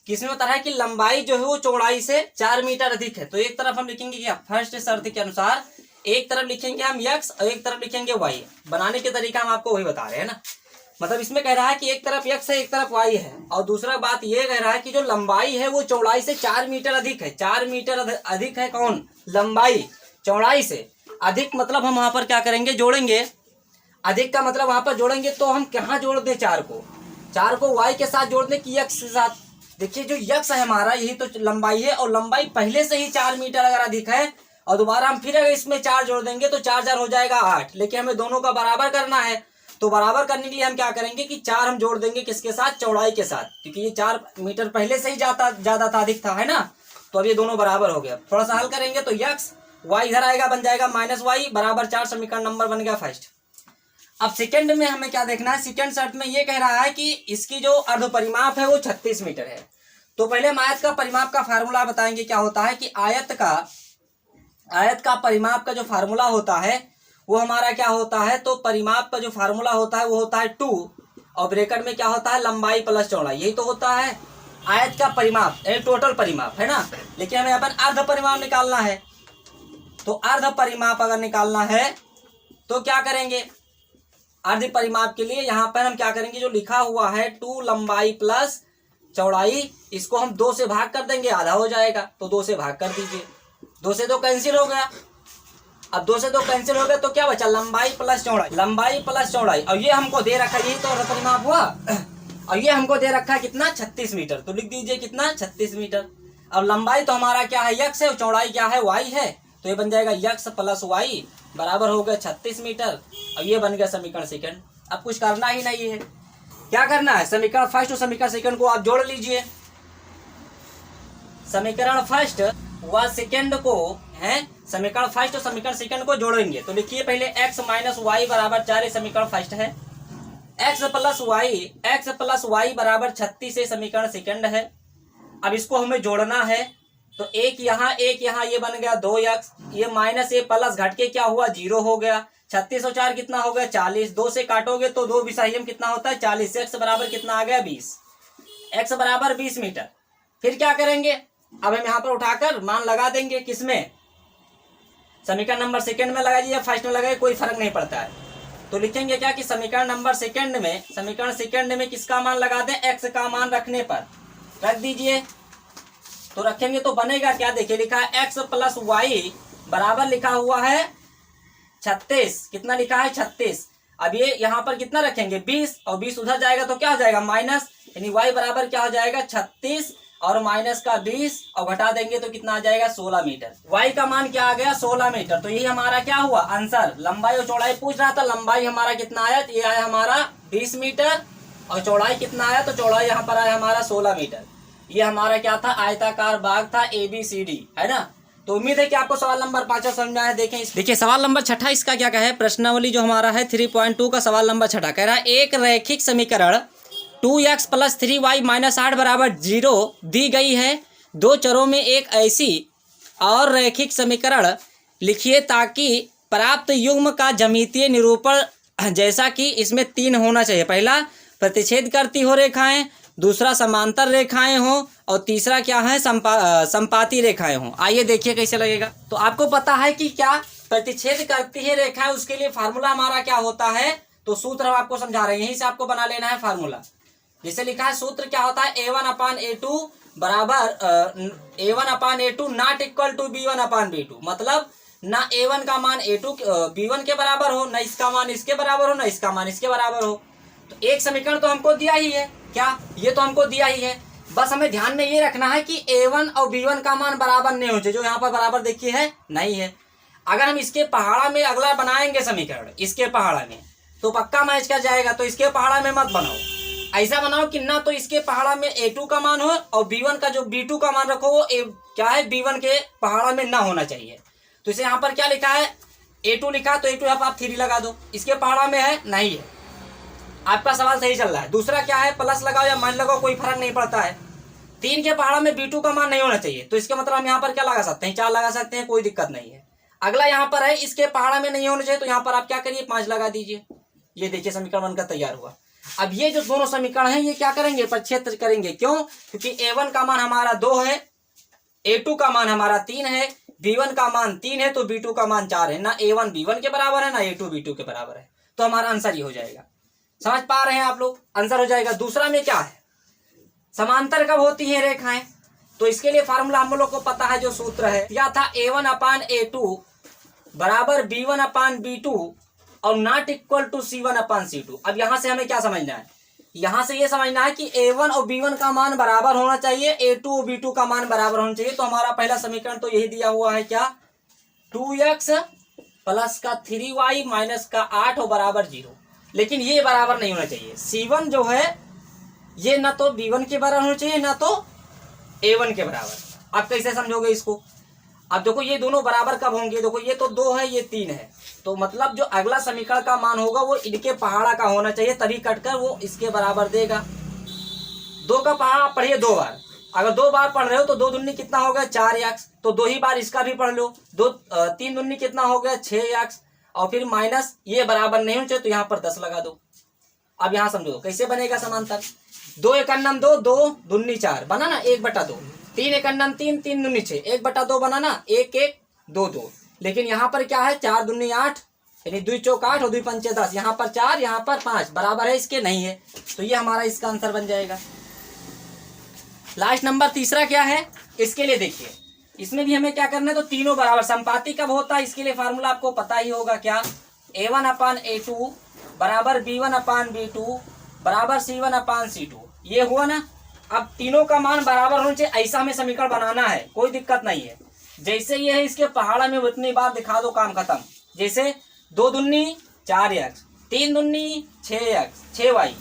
किसमें बता रहा है कि लंबाई जो है वो चौड़ाई से 4 मीटर अधिक है। तो एक तरफ हम लिखेंगे क्या, फर्स्ट शर्त के अनुसार एक तरफ लिखेंगे हम x और एक तरफ लिखेंगे y। बनाने के तरीका हम आपको वही बता रहे हैं ना। मतलब इसमें कह रहा है कि एक तरफ x है एक तरफ y है, और दूसरा बात ये कह रहा है कि जो लंबाई है वो चौड़ाई से 4 मीटर अधिक है। 4 मीटर अधिक है कौन, लंबाई चौड़ाई से अधिक। मतलब हम वहां पर क्या करेंगे, जोड़ेंगे। अधिक का मतलब वहां पर जोड़ेंगे तो हम कहाँ जोड़ दें, 4 को y के साथ जोड़ दें कि x के साथ। देखिए जो x है हमारा यही तो लंबाई है, और लंबाई पहले से ही 4 मीटर अगर अधिक है और दोबारा हम फिर अगर इसमें 4 जोड़ देंगे तो 4 4 हो जाएगा 8। लेकिन हमें दोनों का बराबर करना है, तो बराबर करने के लिए हम क्या करेंगे कि 4 हम जोड़ देंगे किसके साथ, चौड़ाई के साथ, क्योंकि ये 4 मीटर पहले से ही ज्यादा था, अधिक था, है ना। तो अब ये दोनों बराबर हो गया। थोड़ा सा हल करेंगे तो x y इधर आएगा, बन जाएगा -y बराबर 4। समीकरण नंबर बन गया फर्स्ट। अब सेकंड में हमें क्या देखना है, सेकंड शर्त में ये कह रहा है कि इसकी जो अर्ध परिमाप है वो 36 मीटर है। तो पहले हम आयत का परिमाप का फार्मूला बताएंगे। क्या होता है कि आयत का परिमाप का जो फार्मूला होता है वो हमारा क्या होता है, तो परिमाप का जो फार्मूला होता है वो होता है 2, और ब्रैकेट में क्या होता है, लंबाई प्लस चौड़ाई। यही तो होता है आयत का परिमाप, टोटल परिमाप, है ना। लेकिन हमें अपन अर्ध परिमाप निकालना है। तो अर्ध परिमाप अगर निकालना है तो क्या करेंगे, अर्ध परिमाप के लिए यहाँ पर हम क्या करेंगे, जो लिखा हुआ है 2 लंबाई प्लस चौड़ाई, इसको हम 2 से भाग कर देंगे, आधा हो जाएगा। तो 2 से भाग कर दीजिए, 2 से 2 कैंसिल हो गया। अब 2 से 2 कैंसिल हो गया तो क्या बचा, लंबाई प्लस चौड़ाई, लंबाई प्लस चौड़ाई। और ये हमको दे रखा है, यही तो अर्ध परिमाप हुआ। और ये हमको दे रखा है कितना, 36 मीटर। तो लिख दीजिए कितना, 36 मीटर। अब लंबाई तो हमारा क्या है, x है, और चौड़ाई क्या है, y है। तो ये बन जाएगा x प्लस y बराबर हो गया 36 मीटर। और ये बन गया समीकरण सेकंड। अब कुछ करना ही नहीं है, क्या करना है, समीकरण फर्स्ट और समीकरण सेकंड को आप जोड़ लीजिए। समीकरण फर्स्ट व सेकंड को है, समीकरण फर्स्ट और समीकरण सेकंड को जोड़ेंगे। तो लिखिए पहले x माइनस वाई बराबर 4 समीकरण फर्स्ट है, x प्लस वाई बराबर 36 से समीकरण सेकंड है। अब इसको हमें जोड़ना है, तो एक यहाँ, ये बन गया 2x, ये माइनस ये प्लस घट के क्या हुआ, 0 हो गया। 36 और 4 कितना हो गया, 40। 2 से काटोगे तो 2 विषाहियम कितना होता है, 40। x बराबर कितना आ गया, 20। x बराबर 20 मीटर। फिर क्या करेंगे, अब हम यहाँ पर उठाकर मान लगा देंगे, किसमें, समीकरण नंबर सेकंड में लगाइए या फर्स्ट में लगाइए, कोई फर्क नहीं पड़ता है। तो लिखेंगे क्या कि समीकरण नंबर सेकंड में किसका मान लगा दें, x का मान रखने पर रख दीजिए। तो रखेंगे तो बनेगा क्या, देखिए लिखा है x प्लस वाई बराबर लिखा हुआ है 36। कितना लिखा है, 36। अब ये यहाँ पर कितना रखेंगे, 20, और 20 उधर जाएगा तो क्या हो जाएगा, माइनस, यानी y बराबर क्या हो जाएगा, 36 और माइनस का 20, और घटा देंगे तो कितना आ जाएगा, 16 मीटर। y का मान क्या आ गया, 16 मीटर। तो यही हमारा क्या हुआ आंसर। लंबाई और चौड़ाई पूछ रहा था, लंबाई हमारा कितना आया, ये आया हमारा 20 मीटर, और चौड़ाई कितना आया, तो चौड़ाई यहाँ पर आया हमारा 16 मीटर। ये हमारा क्या था, आयताकार बाग था ABCD, है ना। तो उम्मीद है कि आपको सवाल नंबर 5 समझ में आया। देखिए सवाल नंबर 6 इसका क्या है, प्रश्नावली जो हमारा है 3.2 का सवाल नंबर 6 कह रहा है, एक रैखिक समीकरण 2x प्लस 3y माइनस 8 बराबर 0 दी गई है। दो चरों में एक ऐसी और रैखिक समीकरण लिखिए ताकि प्राप्त युग्म का ज्यामितीय निरूपण, जैसा कि इसमें 3 होना चाहिए। पहला प्रतिच्छेद करती हो रेखाएं, दूसरा समांतर रेखाएं हो, और तीसरा क्या है, संपाती रेखाएं हो। आइए देखिए कैसे लगेगा। तो आपको पता है कि क्या प्रतिच्छेद करती है रेखाएं, उसके लिए फार्मूला हमारा क्या होता है, तो सूत्र हम आपको समझा रहे हैं, यहीं से आपको बना लेना है फार्मूला। जैसे लिखा है, सूत्र क्या होता है, A1/A2 बराबर A1/A2 not equal to B1/B2। मतलब ना A1 का मान A2 B1 के बराबर हो, ना इसका मान इसके बराबर हो, ना इसका मान इसके बराबर हो। तो एक समीकरण तो हमको दिया ही है, क्या, ये तो हमको दिया ही है। बस हमें ध्यान में ये रखना है कि A1 और B1 का मान बराबर नहीं हो चाहिए, जो यहाँ पर बराबर देखिए है, नहीं है। अगर हम इसके पहाड़ा में अगला बनाएंगे समीकरण, इसके पहाड़ा में, तो पक्का मैच कर जाएगा। तो इसके पहाड़ा में मत बनाओ, ऐसा बनाओ कि ना तो इसके पहाड़ा में A2 का मान हो, और B1 का जो B2 का मान रखो वो क्या है, B1 के पहाड़ा में ना होना चाहिए। तो इसे यहाँ पर क्या लिखा है, A2 लिखा, तो A2 यहाँ पर आप 3 लगा दो। इसके पहाड़ा में है, नहीं है, आपका सवाल सही चल रहा है। दूसरा क्या है, प्लस लगाओ या माइनस लगाओ, कोई फर्क नहीं पड़ता है। 3 के पहाड़ा में B2 का मान नहीं होना चाहिए, तो इसका मतलब हम यहाँ पर क्या लगा सकते हैं, 4 लगा सकते हैं, कोई दिक्कत नहीं है। अगला यहाँ पर है, इसके पहाड़ा में नहीं होना चाहिए, तो यहाँ पर आप क्या करिए, 5 लगा दीजिए। ये देखिए समीकरण बनकर तैयार हुआ। अब ये जो दोनों समीकरण हैं ये क्या करेंगे, प्रक्षेत्र करेंगे। क्यों? क्योंकि A1 का मान हमारा 2 है, A2 का मान हमारा 3 है, B1 का मान 3 है, तो B2 का मान 4 है। ना A1 B1 के बराबर है, ना A2 B2 के बराबर है, तो हमारा आंसर ये हो जाएगा। समझ पा रहे हैं आप लोग? आंसर हो जाएगा। दूसरा में क्या है, समांतर कब होती है रेखाएं, तो इसके लिए फार्मूला हम लोग को पता है, जो सूत्र है क्या था, A1/A2 बराबर B1/B2 और नॉट इक्वल टू C1/C2। अब यहां से हमें क्या समझना है, यहां से ये समझना है कि A1 और B1 का मान बराबर होना चाहिए, A2 और B2 का मान बराबर होना चाहिए। तो हमारा पहला समीकरण तो यही दिया हुआ है, क्या, 2x प्लस का 3y माइनस का 8 और बराबर 0। लेकिन ये बराबर नहीं होना चाहिए, C1 जो है ये ना तो B1 के बराबर होना चाहिए, ना तो A1 के बराबर। अब कैसे समझोगे इसको? अब देखो ये दोनों बराबर कब होंगे, देखो ये तो 2 है, ये 3 है, तो मतलब जो अगला समीकरण का मान होगा वो इनके पहाड़ा का होना चाहिए, तभी कटकर वो इसके बराबर देगा। 2 का पहाड़ा पढ़िए 2 बार, अगर 2 बार पढ़ रहे हो तो 2 दूनी कितना हो गया, 4x, तो 2 ही बार इसका भी पढ़ लो। 3 दूनी कितना हो गया, 6x, और फिर माइनस, ये बराबर नहीं होना चाहिए तो यहाँ पर 10 लगा दो। अब यहाँ समझो कैसे बनेगा समांतर। 2 एकन्नम 2, 2 दूनी 4 बना ना, 1/2, 3 एकन्नम 3, 3 दूनी 6, 1/2 बना ना, 1 1 2 2। लेकिन यहाँ पर क्या है, 4 दूनी 8, यानी 2 चौक 8 और 2 पंचे 10, यहाँ पर 4, यहाँ पर 5, बराबर है इसके, नहीं है, तो ये हमारा इसका आंसर बन जाएगा। लास्ट नंबर तीसरा क्या है, इसके लिए देखिए, इसमें भी हमें क्या करना है, तो तीनों बराबर। संपाती कब होता है, इसके लिए फार्मूला आपको पता ही होगा, क्या, A1/A2 बराबर B1/B2 बराबर C1/C2। ये हुआ ना। अब तीनों का मान बराबर होना चाहिए, ऐसा हमें समीकरण बनाना है, कोई दिक्कत नहीं है। जैसे ये है इसके पहाड़ा में उतनी बार दिखा दो, काम खत्म। जैसे 2 दूनी 4x, 3 दूनी 6x 6y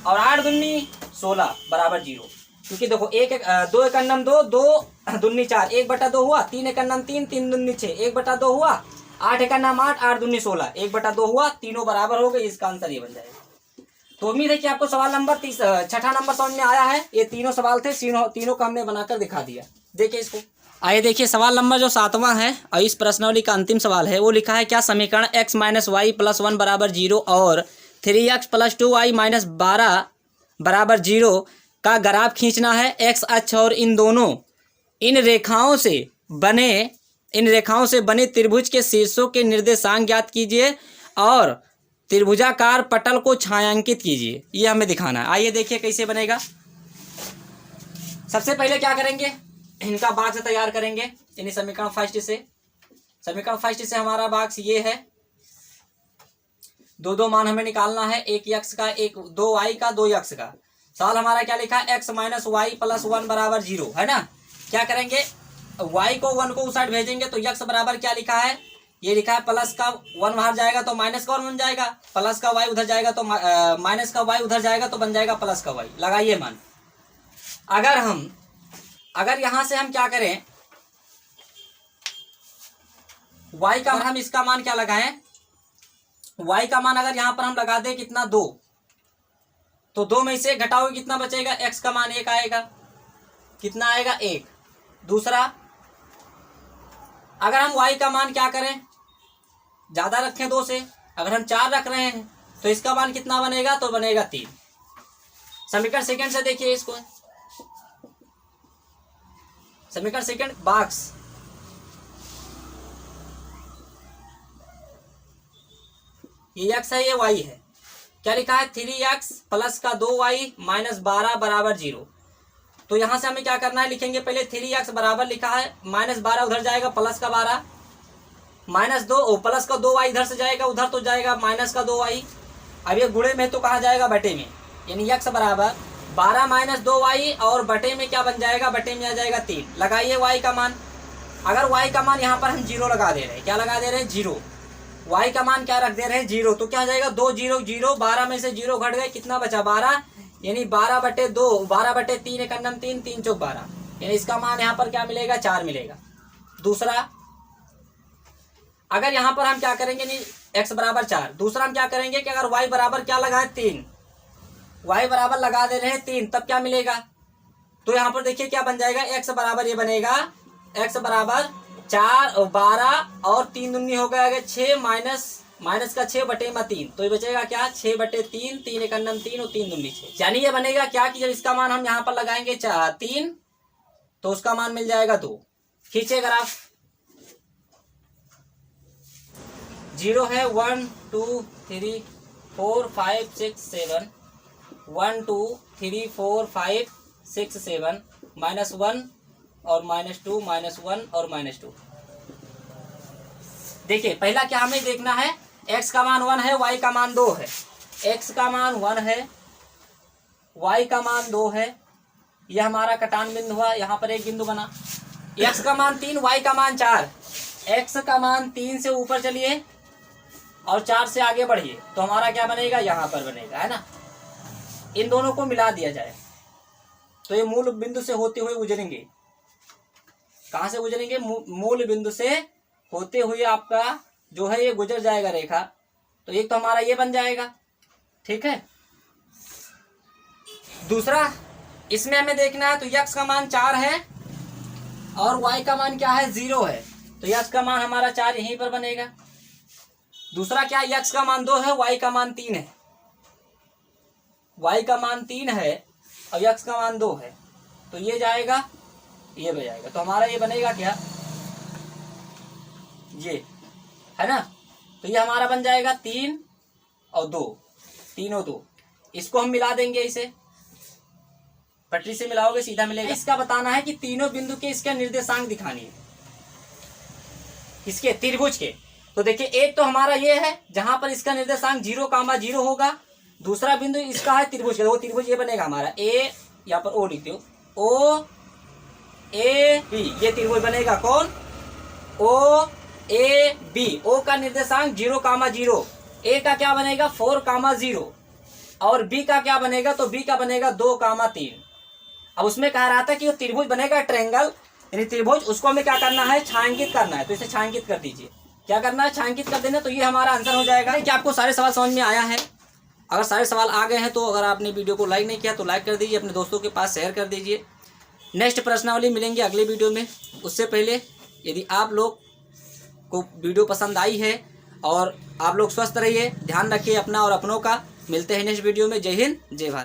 और 8 दूनी 16 बराबर 0। क्योंकि देखो 2 एकन्नम 2, 2 दूनी 4, 1/2 हुआ, 3 एकन्नम 3, 3 दूनी 6, 1/2 हुआ, 8 एकन्नम 8, 8 दूनी 16, 1/2 हुआ, तीनों बराबर हो गए, इसका आंसर ये बन जाएगा। तो उम्मीद है कि आपको सवाल नंबर 6ठा नंबर समझ में आया है। ये तीनों सवाल थे, तीनों का हमने बनाकर दिखा दिया। देखिए इसको, आइए देखिए सवाल नंबर जो 7वां है और इस प्रश्नावली का अंतिम सवाल है, वो लिखा है, क्या समीकरण x - y + 1 बराबर 0 और 3x + 2y - 12 बराबर 0 का ग्राफ खींचना है। x अक्ष और इन रेखाओं से बने त्रिभुज के शीर्षों के निर्देशांक ज्ञात कीजिए और त्रिभुजाकार पटल को छायांकित कीजिए। ये हमें दिखाना है। आइए देखिए कैसे बनेगा। सबसे पहले क्या करेंगे, इनका बॉक्स तैयार करेंगे। यानी समीकरण फर्स्ट से हमारा बॉक्स ये है। दो मान हमें निकालना है, एक x का, एक 2y का, 2x का। सवाल हमारा क्या लिखा है, x - y + 1 बराबर 0 है ना। क्या करेंगे, y को 1 को उस साइड भेजेंगे तो x बराबर क्या लिखा है, ये लिखा है प्लस का 1 बाहर जाएगा तो माइनस का 1 बन जाएगा, प्लस का y उधर जाएगा तो माइनस का y उधर जाएगा तो बन जाएगा प्लस का y। लगाइए मान। अगर यहां से हम क्या करें, y का हम इसका मान क्या लगाएं, y का मान अगर यहां पर हम लगा दें कितना 2, तो 2 में से घटाओगे कितना बचेगा, x का मान 1 आएगा। कितना आएगा, 1। दूसरा, अगर हम y का मान क्या करें, ज्यादा रखें 2 से, अगर हम 4 रख रहे हैं तो इसका मान कितना बनेगा, तो बनेगा 3। समीकरण सेकंड से देखिए इसको, समीकरण सेकंड बॉक्स, ये x है, ये y है। क्या लिखा है, 3x प्लस का 2y - 12 बराबर 0। तो यहां से हमें क्या करना है, लिखेंगे पहले 3x बराबर लिखा है, -12 उधर जाएगा, प्लस का 12, -2 प्लस का 2y इधर से जाएगा, उधर तो जाएगा माइनस का 2y। अब ये गुणे में तो कहा जाएगा बटे में, यानी x बराबर 12 - 2y और बटे में क्या बन जाएगा, बटे में आ जाएगा 3। लगाइए y का मान। अगर y का मान यहाँ पर हम 0 लगा दे रहे हैं, क्या लगा दे रहे हैं, 0। y का मान क्या रख दे रहे हैं, 0, तो क्या हो जाएगा, 2 0 0, 12 में से 0 घट गए, कितना बचा, 12, यानी 12/2, 12/3 एकन्नम 3, 3 चौक 12, यानी इसका मान यहाँ पर क्या मिलेगा, 4 मिलेगा। दूसरा, अगर यहाँ पर हम क्या करेंगे, नहीं x बराबर 4, दूसरा हम क्या करेंगे कि अगर y बराबर क्या लगाए 3, y बराबर लगा दे रहे हैं 3, तब क्या मिलेगा, तो यहाँ पर देखिए क्या बन जाएगा, x बराबर ये बनेगा, x बराबर 4 और 12 और 3 दूनी हो गया 6 - माइनस का 6/3, तो ये बचेगा क्या 6/3, 3 एक अन्नम 3 और 3 दूनी 6। यानी ये बनेगा क्या कि जब इसका मान हम यहाँ पर लगाएंगे 3 तो उसका मान मिल जाएगा 2। खींचे ग्राफ, 0 है 1 2 3 4 5 6 7, 1 2 3 4 5 6 7, -1 और -2, -1 और -2। देखिए पहला क्या हमें देखना है, x का मान 1 है, y का मान 2 है। x का मान 1 है, y का मान 2 है, यह हमारा कटान बिंदु हुआ, यहाँ पर एक बिंदु बना। x का मान 3, y का मान 4। x का मान 3 से ऊपर चलिए और 4 से आगे बढ़िए तो हमारा क्या बनेगा, यहाँ पर बनेगा, है ना। इन दोनों को मिला दिया जाए तो ये मूल बिंदु से होते हुए गुजरेंगे। कहाँ से गुजरेंगे, मूल बिंदु से होते हुए आपका जो है ये गुजर जाएगा रेखा। तो एक तो हमारा ये बन जाएगा, ठीक है। दूसरा इसमें हमें देखना है, तो x का मान 4 है और y का मान क्या है 0 है, तो x का मान हमारा 4 यहीं पर बनेगा। दूसरा क्या, x का मान 2 है, y का मान 3 है। y का मान 3 है और x का मान 2 है, तो ये जाएगा, ये बजाएगा, तो हमारा ये बनेगा क्या, ये है ना। तो ये हमारा बन जाएगा 3 और 2, 3 और 2। इसको हम मिला देंगे, इसे पटरी से मिलाओगे सीधा मिलेगा। इसका बताना है कि तीनों बिंदु के इसके निर्देशांक दिखानी है, इसके त्रिभुज के। तो देखिए एक तो हमारा ये है जहां पर इसका निर्देशांक 0,0 होगा। दूसरा बिंदु इसका है त्रिभुज का, वो त्रिभुज ये बनेगा हमारा ए, यहाँ पर ओ लिखते हो, ओ ए बी, ये त्रिभुज बनेगा कौन, ओ ए बी। ओ का निर्देशांक 0,0, ए का क्या बनेगा 4,0 और बी का क्या बनेगा, तो बी का बनेगा 2,3। अब उसमें कह रहा था कि वो त्रिभुज बनेगा ट्रायंगल, यानी त्रिभुज, उसको हमें क्या करना है, छायांकित करना है। तो इसे छायांकित कर दीजिए, क्या करना है, छायांकित कर देना। तो ये हमारा आंसर हो जाएगा। क्या आपको सारे सवाल समझ में आया है? अगर सारे सवाल आ गए हैं तो अगर आपने वीडियो को लाइक नहीं किया तो लाइक कर दीजिए, अपने दोस्तों के पास शेयर कर दीजिए। नेक्स्ट प्रश्नावली मिलेंगे अगले वीडियो में। उससे पहले यदि आप लोग को वीडियो पसंद आई है और आप लोग स्वस्थ रहिए, ध्यान रखिए अपना और अपनों का। मिलते हैं नेक्स्ट वीडियो में। जय हिंद, जय भारत।